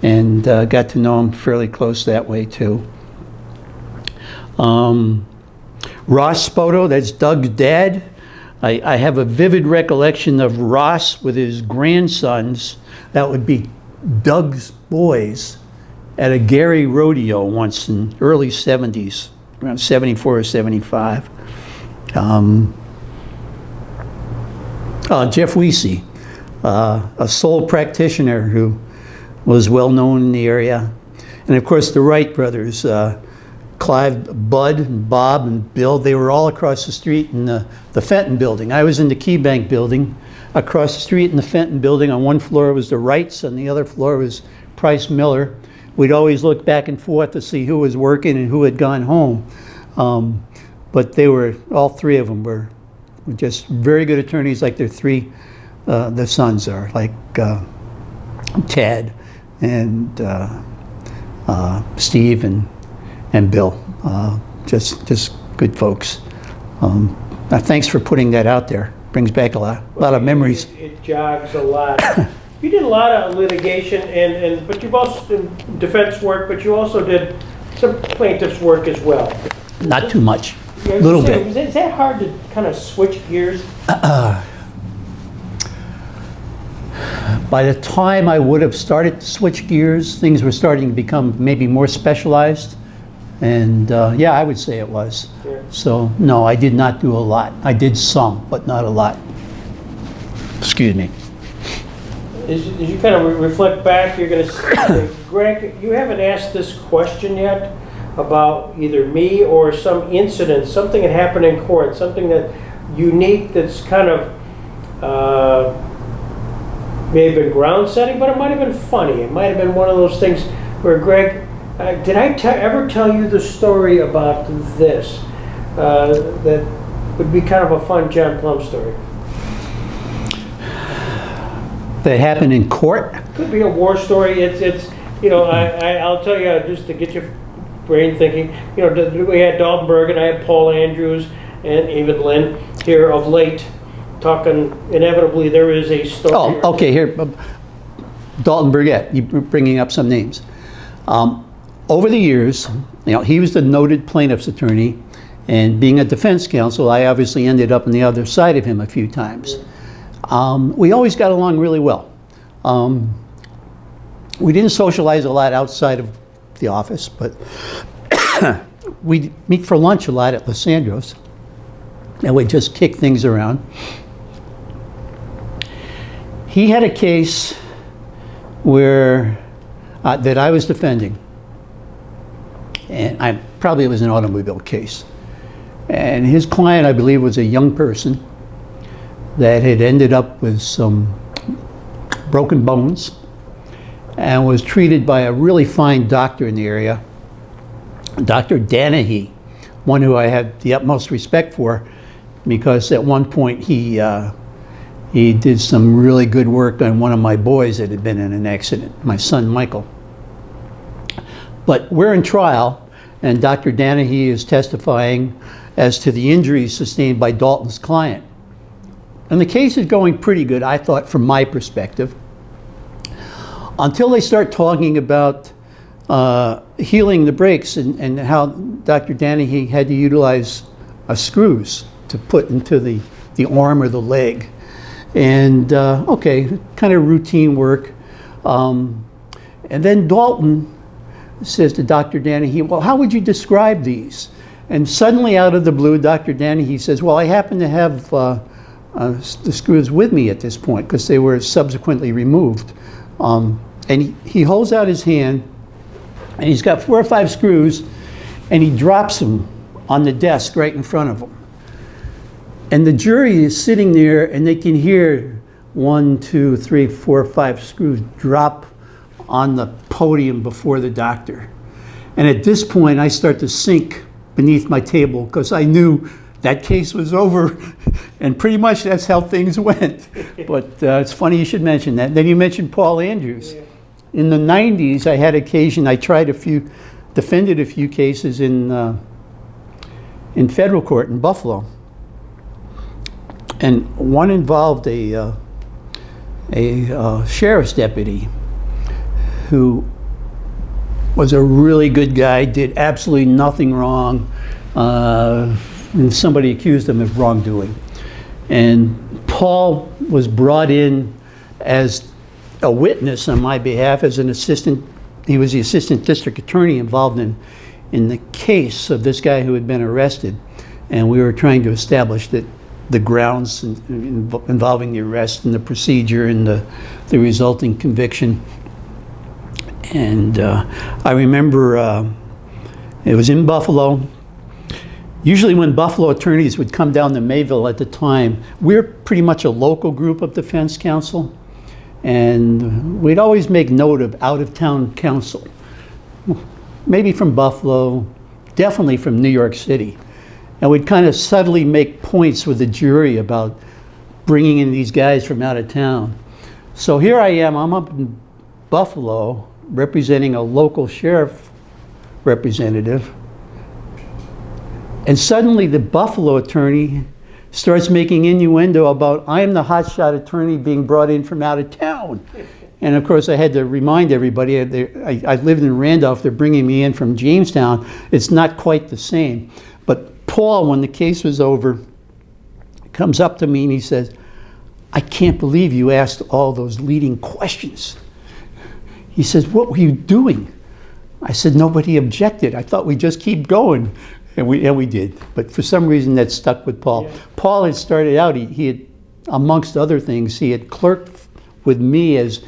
and got to know him fairly close that way too. Ross Spoto, that's Doug's dad. I have a vivid recollection of Ross with his grandsons, that would be Doug's boys, at a Gary rodeo once in early 70s, around 74 or 75. Jeff Weesey, a sole practitioner who was well known in the area. And of course the Wright brothers, Clive, Bud, and Bob, and Bill, they were all across the street in the Fenton building. I was in the Key Bank building. Across the street in the Fenton building, on one floor was the Wrights, on the other floor was Price Miller. We'd always look back and forth to see who was working and who had gone home. But they were, all three of them were just very good attorneys, like their three, the sons are, like Tad and Steve and and Bill. Just good folks. Thanks for putting that out there. Brings back a lot of memories. It jogs a lot. You did a lot of litigation, but you've also done defense work, but you also did some plaintiff's work as well. Not too much, Yeah, a little bit. Is that hard to kind of switch gears? By the time I would have started to switch gears, things were starting to become maybe more specialized. And yeah, I would say it was. Yeah. So no, I did not do a lot. I did some, but not a lot. Excuse me. As you kind of reflect back, you're going to say, Greg, you haven't asked this question yet about either me or some incident, something that happened in court, something that unique that's kind of may have been ground setting, but it might have been funny. It might have been one of those things where, Greg, did I ever tell you the story about this? That would be kind of a fun John Plumb story. That happened in court? Could be a war story. It's you know, I'll tell you just to get your brain thinking. You know, we had Dalton Bergen, I had Paul Andrews, and even Lynn here of late talking. Inevitably, there is a story. Oh, okay. Here, Dalton Burgett. You're bringing up some names. Over the years, you know, he was the noted plaintiff's attorney, and being a defense counsel, I obviously ended up on the other side of him a few times. We always got along really well. We didn't socialize a lot outside of the office, but we'd meet for lunch a lot at Lissandro's, and we'd just kick things around. He had a case where that I was defending, and it was an automobile case. And his client, I believe, was a young person that had ended up with some broken bones and was treated by a really fine doctor in the area, Dr. Danahy, one who I have the utmost respect for, because at one point he did some really good work on one of my boys that had been in an accident, my son Michael. But we're in trial, and Dr. Danahy is testifying as to the injuries sustained by Dalton's client. And the case is going pretty good, I thought, from my perspective, until they start talking about healing the brakes and how Dr. Danahy had to utilize screws to put into the arm or the leg. And okay, kind of routine work. And then Dalton says to Dr. Danahy, well, how would you describe these? And suddenly out of the blue, Dr. Danahy says, well, I happen to have the screws with me at this point because they were subsequently removed. And he holds out his hand, and he's got 4 or 5 screws, and he drops them on the desk right in front of him. And the jury is sitting there, and they can hear 1, 2, 3, 4, 5 screws drop on the podium before the doctor. And at this point, I start to sink beneath my table because I knew that case was over, and pretty much that's how things went. But it's funny you should mention that. Then you mentioned Paul Andrews. Yeah. In the 90s, I had occasion, I defended a few cases in federal court in Buffalo. And one involved a sheriff's deputy who was a really good guy, did absolutely nothing wrong, and somebody accused him of wrongdoing. And Paul was brought in as a witness on my behalf as an assistant. He was the assistant district attorney involved in the case of this guy who had been arrested. And we were trying to establish that the grounds involving the arrest and the procedure and the resulting conviction. And I remember it was in Buffalo. Usually when Buffalo attorneys would come down to Mayville at the time, we're pretty much a local group of defense counsel. And we'd always make note of out-of-town counsel. Maybe from Buffalo, definitely from New York City. And we'd kind of subtly make points with the jury about bringing in these guys from out of town. So here I am, I'm up in Buffalo representing a local sheriff representative And suddenly the Buffalo attorney starts making innuendo about, I'm the hotshot attorney being brought in from out of town. And of course I had to remind everybody, I lived in Randolph, they're bringing me in from Jamestown. It's not quite the same. But Paul, when the case was over, comes up to me and he says, I can't believe you asked all those leading questions. He says, what were you doing? I said, nobody objected. I thought we'd just keep going. And we did. But for some reason that stuck with Paul. Yeah. Paul had started out, he had, amongst other things, he had clerked with me as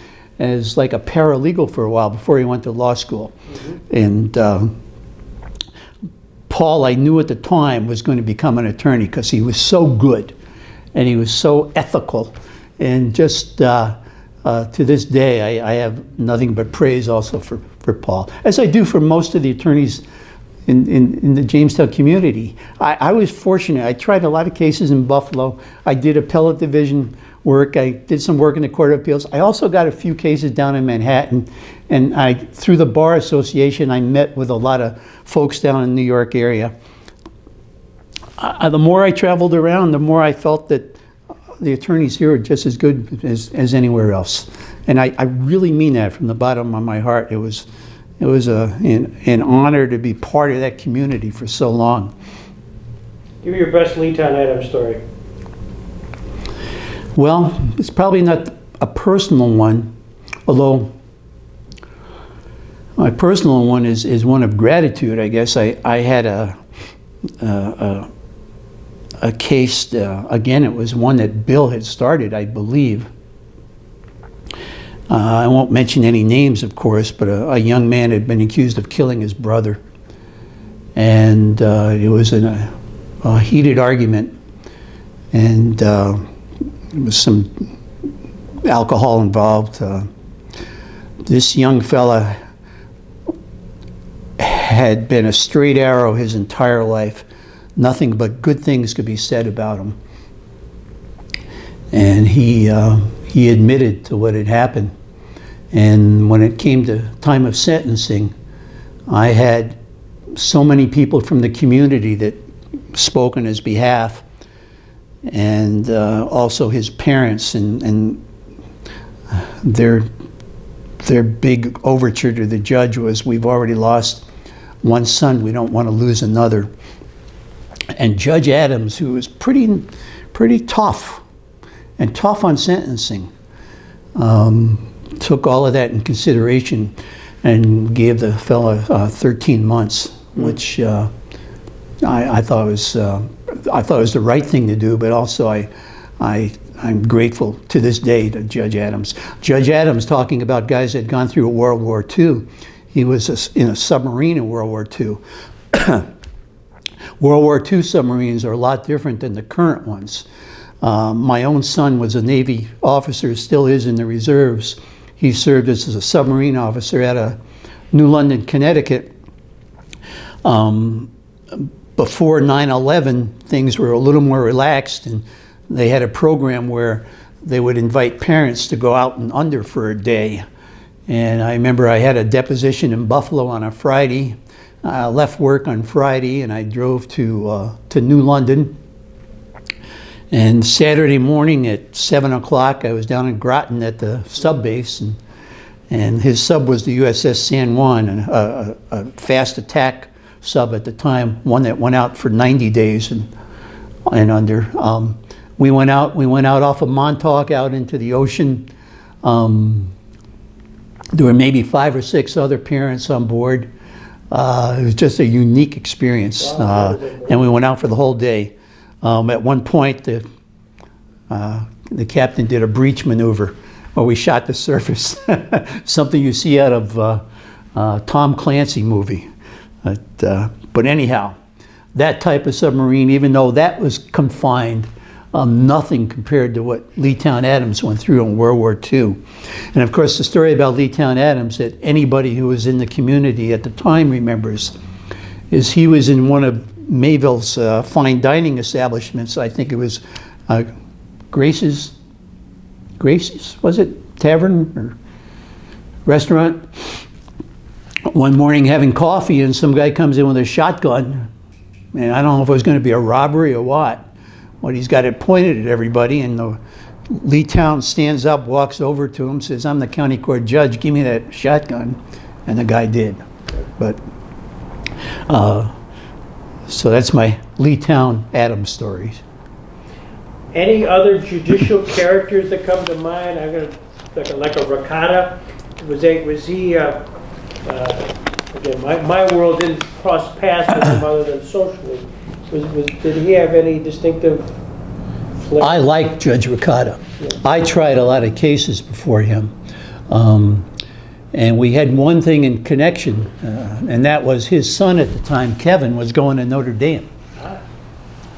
like a paralegal for a while before he went to law school. And Paul, I knew at the time, was going to become an attorney because he was so good and he was so ethical. And just to this day, I have nothing but praise also for Paul, as I do for most of the attorneys in the Jamestown community. I was fortunate. I tried a lot of cases in Buffalo. I did appellate division work. I did some work in the Court of Appeals. I also got a few cases down in Manhattan. And through the Bar Association, I met with a lot of folks down in the New York area. The more I traveled around, the more I felt that the attorneys here are just as good as anywhere else. And I really mean that from the bottom of my heart. It was an honor to be part of that community for so long. Give me your best Leetown Adams story. Well, it's probably not a personal one, although my personal one is one of gratitude, I guess. I had a case, again, it was one that Bill had started, I believe. I won't mention any names, of course, but a young man had been accused of killing his brother. And it was in a heated argument. And there was some alcohol involved. This young fella had been a straight arrow his entire life. Nothing but good things could be said about him. And he admitted to what had happened. And when it came to time of sentencing, I had so many people from the community that spoke on his behalf, and also his parents, and their big overture to the judge was, we've already lost one son, we don't want to lose another. And Judge Adams, who was pretty tough, and tough on sentencing, took all of that in consideration and gave the fellow 13 months, which I thought was the right thing to do. But also I'm grateful to this day to Judge Adams. Judge Adams, talking about guys that had gone through World War II, he was in a submarine in World War II. World War II submarines are a lot different than the current ones. My own son was a Navy officer, still is in the reserves. He served as a submarine officer out of New London, Connecticut. Before 9/11, things were a little more relaxed, and they had a program where they would invite parents to go out and under for a day. And I remember I had a deposition in Buffalo on a Friday. I left work on Friday and I drove to New London. And Saturday morning at 7 o'clock, I was down in Groton at the sub base, and his sub was the USS San Juan, a fast attack sub at the time, one that went out for 90 days and under. We went out off of Montauk out into the ocean. There were maybe 5 or 6 other parents on board. It was just a unique experience, and we went out for the whole day. At one point, the captain did a breach maneuver where we shot the surface, something you see out of Tom Clancy movie. But anyhow, that type of submarine, even though that was confined, nothing compared to what Leetown Adams went through in World War II. And of course, the story about Leetown Adams that anybody who was in the community at the time remembers is he was in one of Mayville's fine dining establishments. I think it was Grace's, was it? Tavern or restaurant. One morning having coffee, and some guy comes in with a shotgun And I don't know if it was going to be a robbery or what, but he's got it pointed at everybody, and the Lee Town stands up, walks over to him, says, "I'm the county court judge, give me that shotgun," and the guy did. But, so that's my Lee Town Adams stories. Any other judicial characters that come to mind? I'm gonna like a Ricotta. Was he? Again, my world didn't cross paths with him other than socially. Did he have any distinctive flair? I like Judge Ricotta. Yeah. I tried a lot of cases before him. And we had one thing in connection, and that was his son at the time, Kevin, was going to Notre Dame.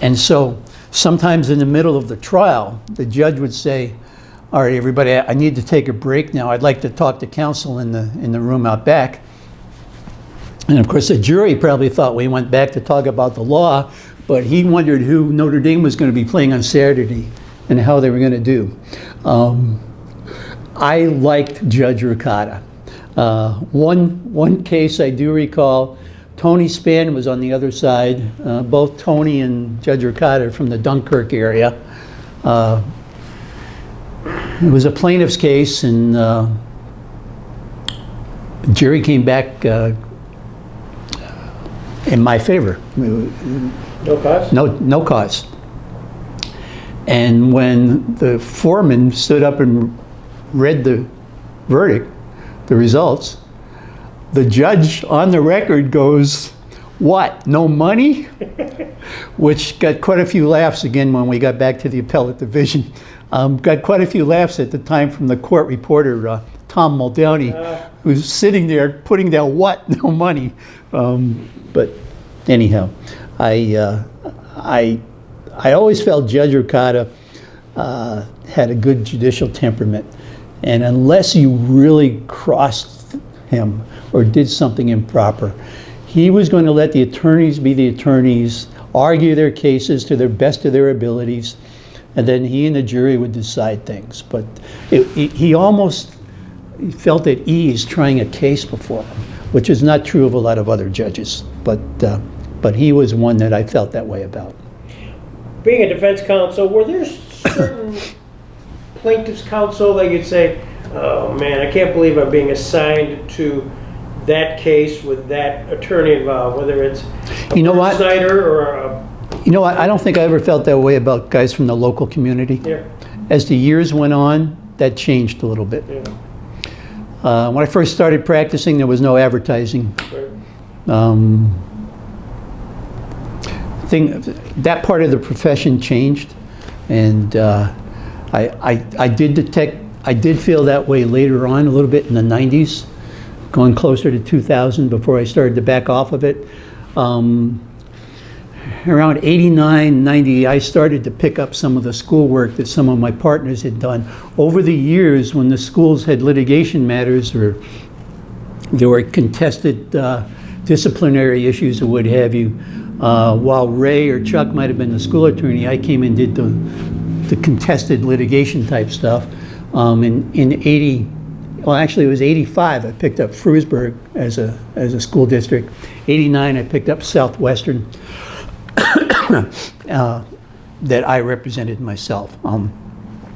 And so sometimes in the middle of the trial, the judge would say, "All right, everybody, I need to take a break now. I'd like to talk to counsel in the room out back." And of course, the jury probably thought we went back to talk about the law, but he wondered who Notre Dame was going to be playing on Saturday and how they were going to do. I liked Judge Ricotta. One case I do recall, Tony Spann was on the other side. Both Tony and Judge Ricotta are from the Dunkirk area. It was a plaintiff's case, and the jury came back in my favor. No cause? No cause. And when the foreman stood up and read the verdict, the results, the judge on the record goes, "What, no money?" Which got quite a few laughs again when we got back to the appellate division. Got quite a few laughs at the time from the court reporter, Tom Muldowney, who's sitting there putting down, "What, no money?" But anyhow, I always felt Judge Ricotta had a good judicial temperament. And unless you really crossed him or did something improper, he was going to let the attorneys be the attorneys, argue their cases to the best of their abilities, and then he and the jury would decide things. But he almost felt at ease trying a case before him, which is not true of a lot of other judges. But he was one that I felt that way about. Being a defense counsel, were there certain plaintiff's counsel that you'd say, "Oh man, I can't believe I'm being assigned to that case with that attorney involved," whether it's Snyder or a... You know what, I don't think I ever felt that way about guys from the local community. Yeah. As the years went on, that changed a little bit. Yeah. When I first started practicing, there was no advertising. Right. That part of the profession changed, and I did feel that way later on a little bit in the 90s, going closer to 2000 before I started to back off of it. Around 89, 90, I started to pick up some of the schoolwork that some of my partners had done. Over the years, when the schools had litigation matters or there were contested disciplinary issues or what have you, while Ray or Chuck might have been the school attorney, I came and did the contested litigation type stuff. In 80, well actually it was 85, I picked up Frewsburg as a school district. 89, I picked up Southwestern that I represented myself.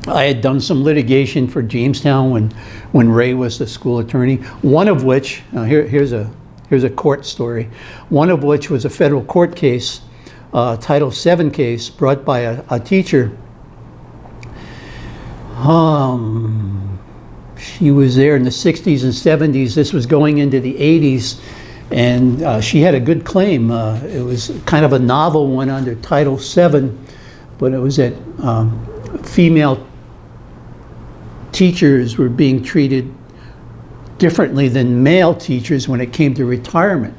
I had done some litigation for Jamestown when Ray was the school attorney, one of which, here's a court story, one of which was a federal court case, Title VII case brought by a teacher. She was there in the 60s and 70s. This was going into the 80s, and she had a good claim. It was kind of a novel one under Title VII, but it was that female teachers were being treated differently than male teachers when it came to retirement.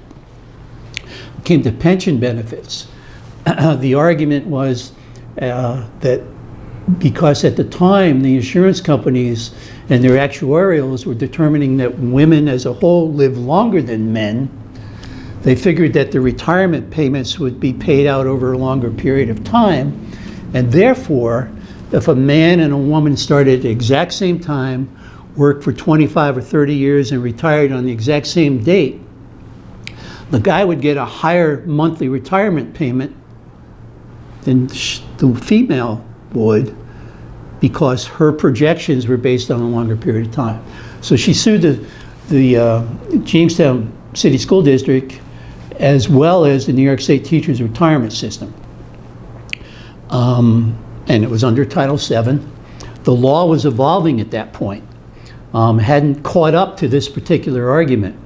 It came to pension benefits. The argument was that because at the time the insurance companies and their actuarials were determining that women as a whole live longer than men, they figured that the retirement payments would be paid out over a longer period of time, and therefore if a man and a woman started at the exact same time, worked for 25 or 30 years and retired on the exact same date, The guy would get a higher monthly retirement payment than the female would, because her projections were based on a longer period of time. So she sued the Jamestown City School District as well as the New York State Teachers Retirement System. And it was under Title VII. The law was evolving at that point. Hadn't caught up to this particular argument.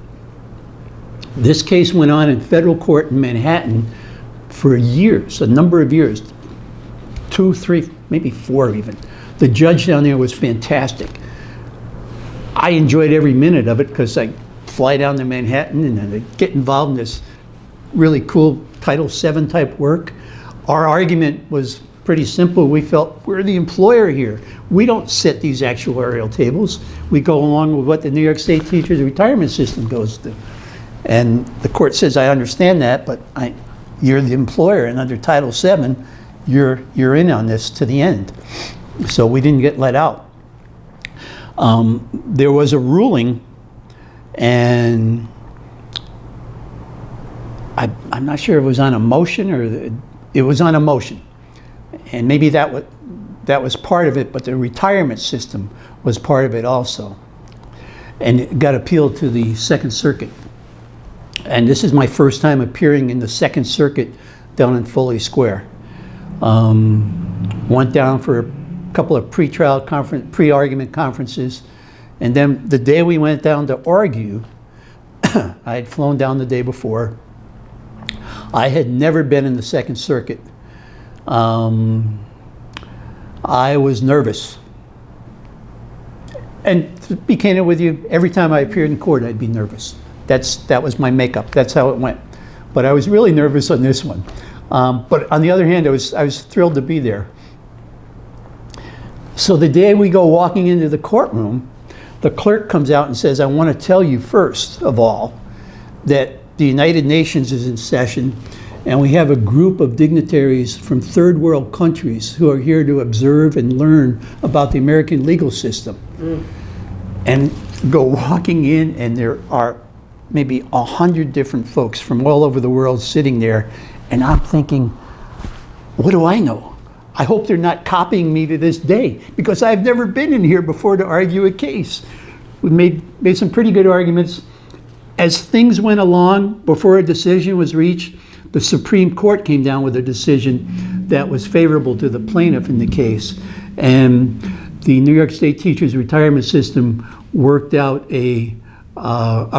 This case went on in federal court in Manhattan for years, a number of years, 2, 3, maybe 4 even. The judge down there was fantastic. I enjoyed every minute of it because I fly down to Manhattan and I get involved in this really cool Title VII type work. Our argument was pretty simple. We felt we're the employer here. We don't set these actuarial tables. We go along with what the New York State Teachers Retirement System goes to. And the court says, I understand that, but you're the employer, and under Title VII, you're in on this to the end. So we didn't get let out. There was a ruling, and I'm not sure if it was on a motion or it was on a motion. And maybe that was part of it, but the retirement system was part of it also. And it got appealed to the Second Circuit. And this is my first time appearing in the Second Circuit down in Foley Square. Went down for a couple of pre-argument conferences. And then the day we went down to argue, I had flown down the day before. I had never been in the Second Circuit. I was nervous. And to be candid with you, every time I appeared in court, I'd be nervous. That was my makeup. That's how it went. But I was really nervous on this one. But on the other hand, I was thrilled to be there. So the day we go walking into the courtroom, the clerk comes out and says, I want to tell you first of all that the United Nations is in session, and we have a group of dignitaries from third world countries who are here to observe and learn about the American legal system. And go walking in, and there are maybe 100 different folks from all over the world sitting there, and I'm thinking, what do I know? I hope they're not copying me to this day, because I've never been in here before to argue a case. We made some pretty good arguments. As things went along, before a decision was reached, the Supreme Court came down with a decision that was favorable to the plaintiff in the case. And the New York State Teachers Retirement System worked out a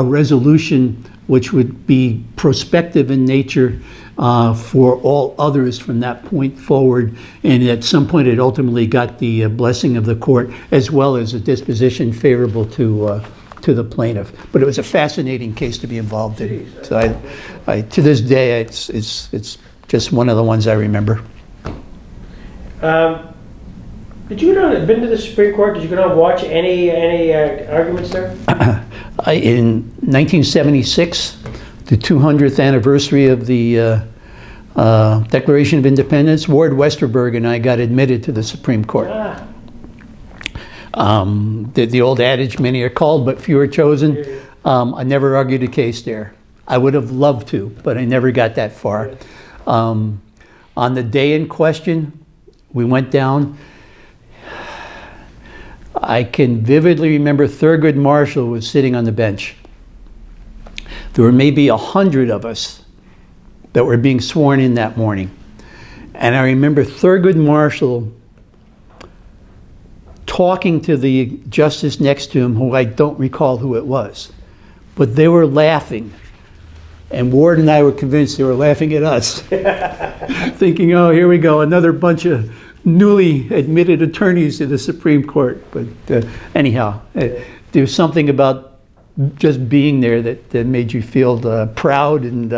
resolution which would be prospective in nature for all others from that point forward. And at some point, it ultimately got the blessing of the court, as well as a disposition favorable to the plaintiff. But it was a fascinating case to be involved in. So I to this day, it's just one of the ones I remember. Did you been to the Supreme Court? Did you go down and watch any arguments there? In 1976, the 200th anniversary of the Declaration of Independence, Ward Westerberg and I got admitted to the Supreme Court. The old adage, many are called, but few are chosen. I never argued a case there. I would have loved to, but I never got that far. On the day in question, we went down. I can vividly remember Thurgood Marshall was sitting on the bench. There were maybe 100 of us that were being sworn in that morning. And I remember Thurgood Marshall talking to the justice next to him, who I don't recall who it was. But they were laughing. And Ward and I were convinced they were laughing at us. Thinking, oh, here we go, another bunch of newly admitted attorneys to the Supreme Court. But anyhow, there's something about just being there that made you feel proud, and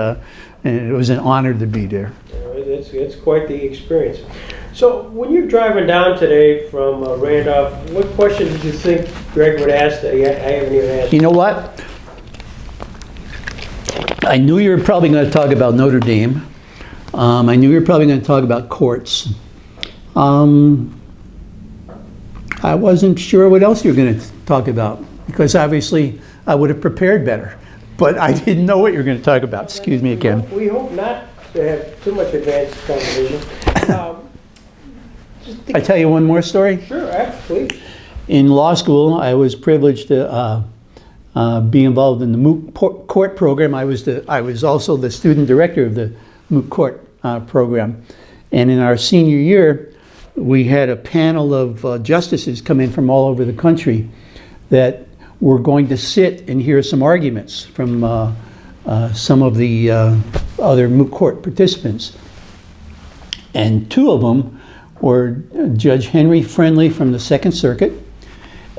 it was an honor to be there. It's quite the experience. So when you're driving down today from Randolph, what question did you think Greg would ask that I haven't even asked? You know what? I knew you were probably going to talk about Notre Dame. I knew you were probably going to talk about courts. I wasn't sure what else you were going to talk about, because obviously I would have prepared better. but I didn't know what you were going to talk about. Excuse me again. We hope not to have too much advanced conversation. I tell you one more story. Sure, please. In law school, I was privileged to be involved in the moot court program. I was also the student director of the moot court program. And in our senior year, we had a panel of justices come in from all over the country that were going to sit and hear some arguments from some of the other moot court participants. And two of them were Judge Henry Friendly from the Second Circuit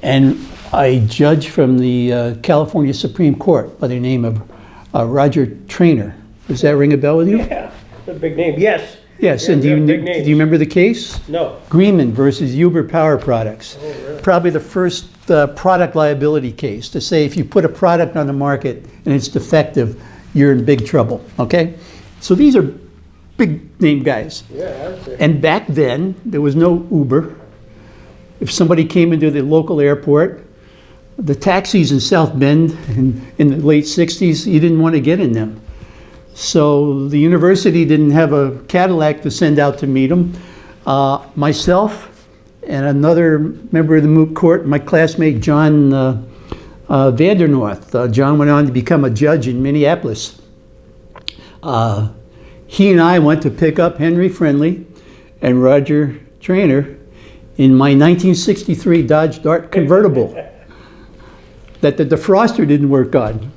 and a judge from the California Supreme Court by the name of Roger Traynor. Does that ring a bell with you? Yeah, a big name. Yes. Yes, Yeah, and do big you remember the case? No. Greenman versus Uber Power Products. Oh, really? Probably the first product liability case to say if you put a product on the market and it's defective, you're in big trouble, okay? So these are big name guys. Yeah, that's it. And back then, there was no Uber. If somebody came into the local airport, the taxis in South Bend in the late 60s, you didn't want to get in them. So the university didn't have a Cadillac to send out to meet them. Myself and another member of the moot court, my classmate John Vandernorth. John went on to become a judge in Minneapolis. He and I went to pick up Henry Friendly and Roger Traynor in my 1963 Dodge Dart convertible that the defroster didn't work on.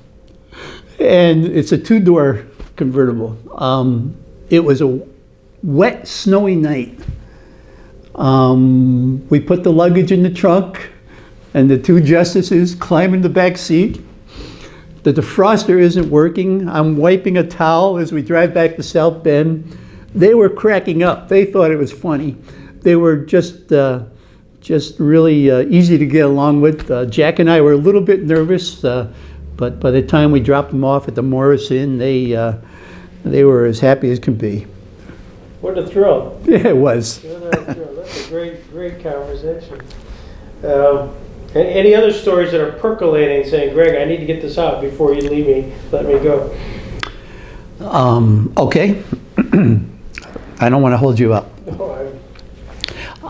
And it's a two-door convertible. It was a wet, snowy night. We put the luggage in the trunk, and the two justices climb in the back seat. The defroster isn't working. I'm wiping a towel as we drive back to South Bend. They were cracking up. They thought it was funny. They were just really easy to get along with. Jack and I were a little bit nervous, but by the time we dropped them off at the Morris Inn, they were as happy as can be. What a thrill. Yeah, it was. What a thrill. That's a great conversation. Any other stories that are percolating, saying, Greg, I need to get this out before you leave me, let me go? Okay. I don't want to hold you up.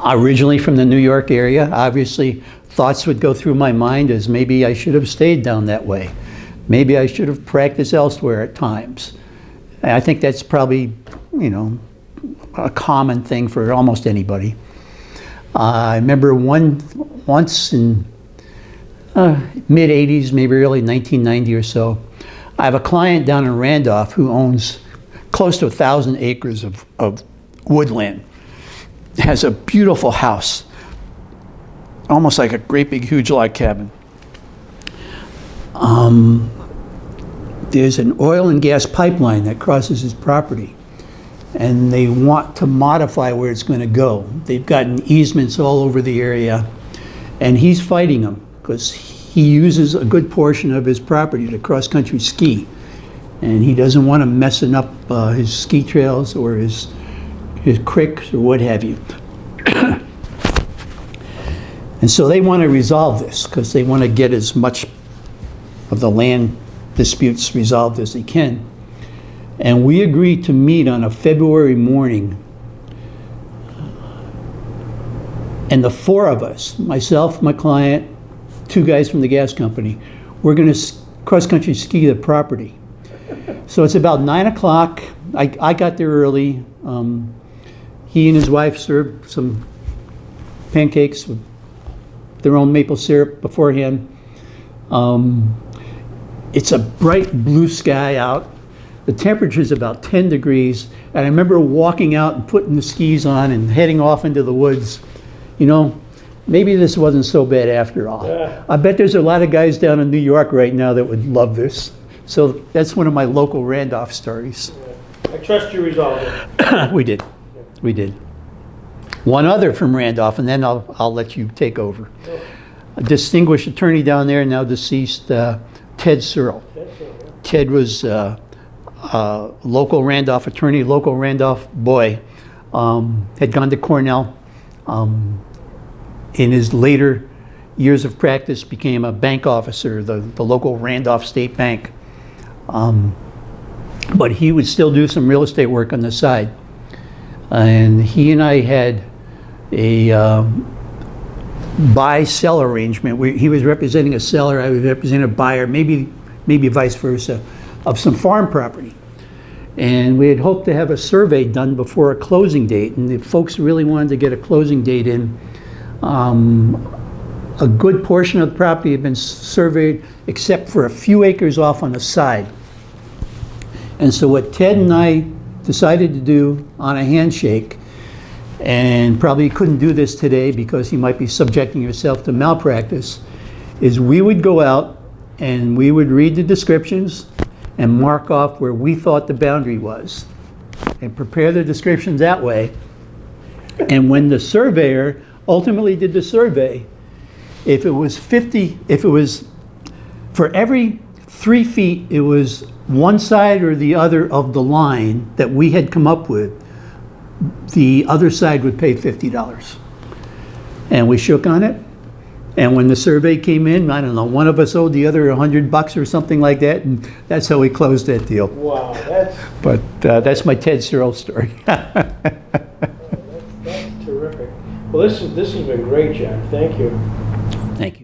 Originally from the New York area, obviously thoughts would go through my mind as maybe I should have stayed down that way. Maybe I should have practiced elsewhere at times. I think that's probably, a common thing for almost anybody. I remember once in mid-'80s, maybe early 1990 or so, I have a client down in Randolph who owns close to 1,000 acres of woodland. Has a beautiful house, almost like a great big huge log cabin. There's an oil and gas pipeline that crosses his property, and they want to modify where it's going to go. They've gotten easements all over the area, and he's fighting them because he uses a good portion of his property to cross-country ski, and he doesn't want to messing up his ski trails or his creeks or what have you. And so they want to resolve this because they want to get as much of the land disputes resolved as they can. And we agreed to meet on a February morning. And the four of us, myself, my client, two guys from the gas company, we're going to cross-country ski the property. So it's about 9 o'clock. I got there early. He and his wife served some pancakes with their own maple syrup beforehand. It's a bright blue sky out. The temperature is about 10 degrees. And I remember walking out and putting the skis on and heading off into the woods. Maybe this wasn't so bad after all. Yeah. I bet there's a lot of guys down in New York right now that would love this. So that's one of my local Randolph stories. Yeah. I trust you resolved it. We did. We did. One other from Randolph, and then I'll let you take over. Oh. A distinguished attorney down there, now deceased, Ted Searle. That's it, yeah. Ted was a local Randolph attorney, local Randolph boy, had gone to Cornell. In his later years of practice, became a bank officer, the local Randolph State Bank. But he would still do some real estate work on the side. And he and I had a buy-sell arrangement. He was representing a seller, I was representing a buyer, maybe vice versa, of some farm property. And we had hoped to have a survey done before a closing date. And if folks really wanted to get a closing date in, a good portion of the property had been surveyed except for a few acres off on the side. And so what Ted and I decided to do on a handshake, and probably couldn't do this today because you might be subjecting yourself to malpractice, is we would go out and we would read the descriptions and mark off where we thought the boundary was and prepare the descriptions that way. And when the surveyor ultimately did the survey, if it was for every 3 feet, it was one side or the other of the line that we had come up with, the other side would pay $50. And we shook on it. And when the survey came in, I don't know, one of us owed the other $100 or something like that, and that's how we closed that deal. Wow, that's But that's my Ted Searle story. that's terrific. Well, this has been great, John. Thank you. Thank you.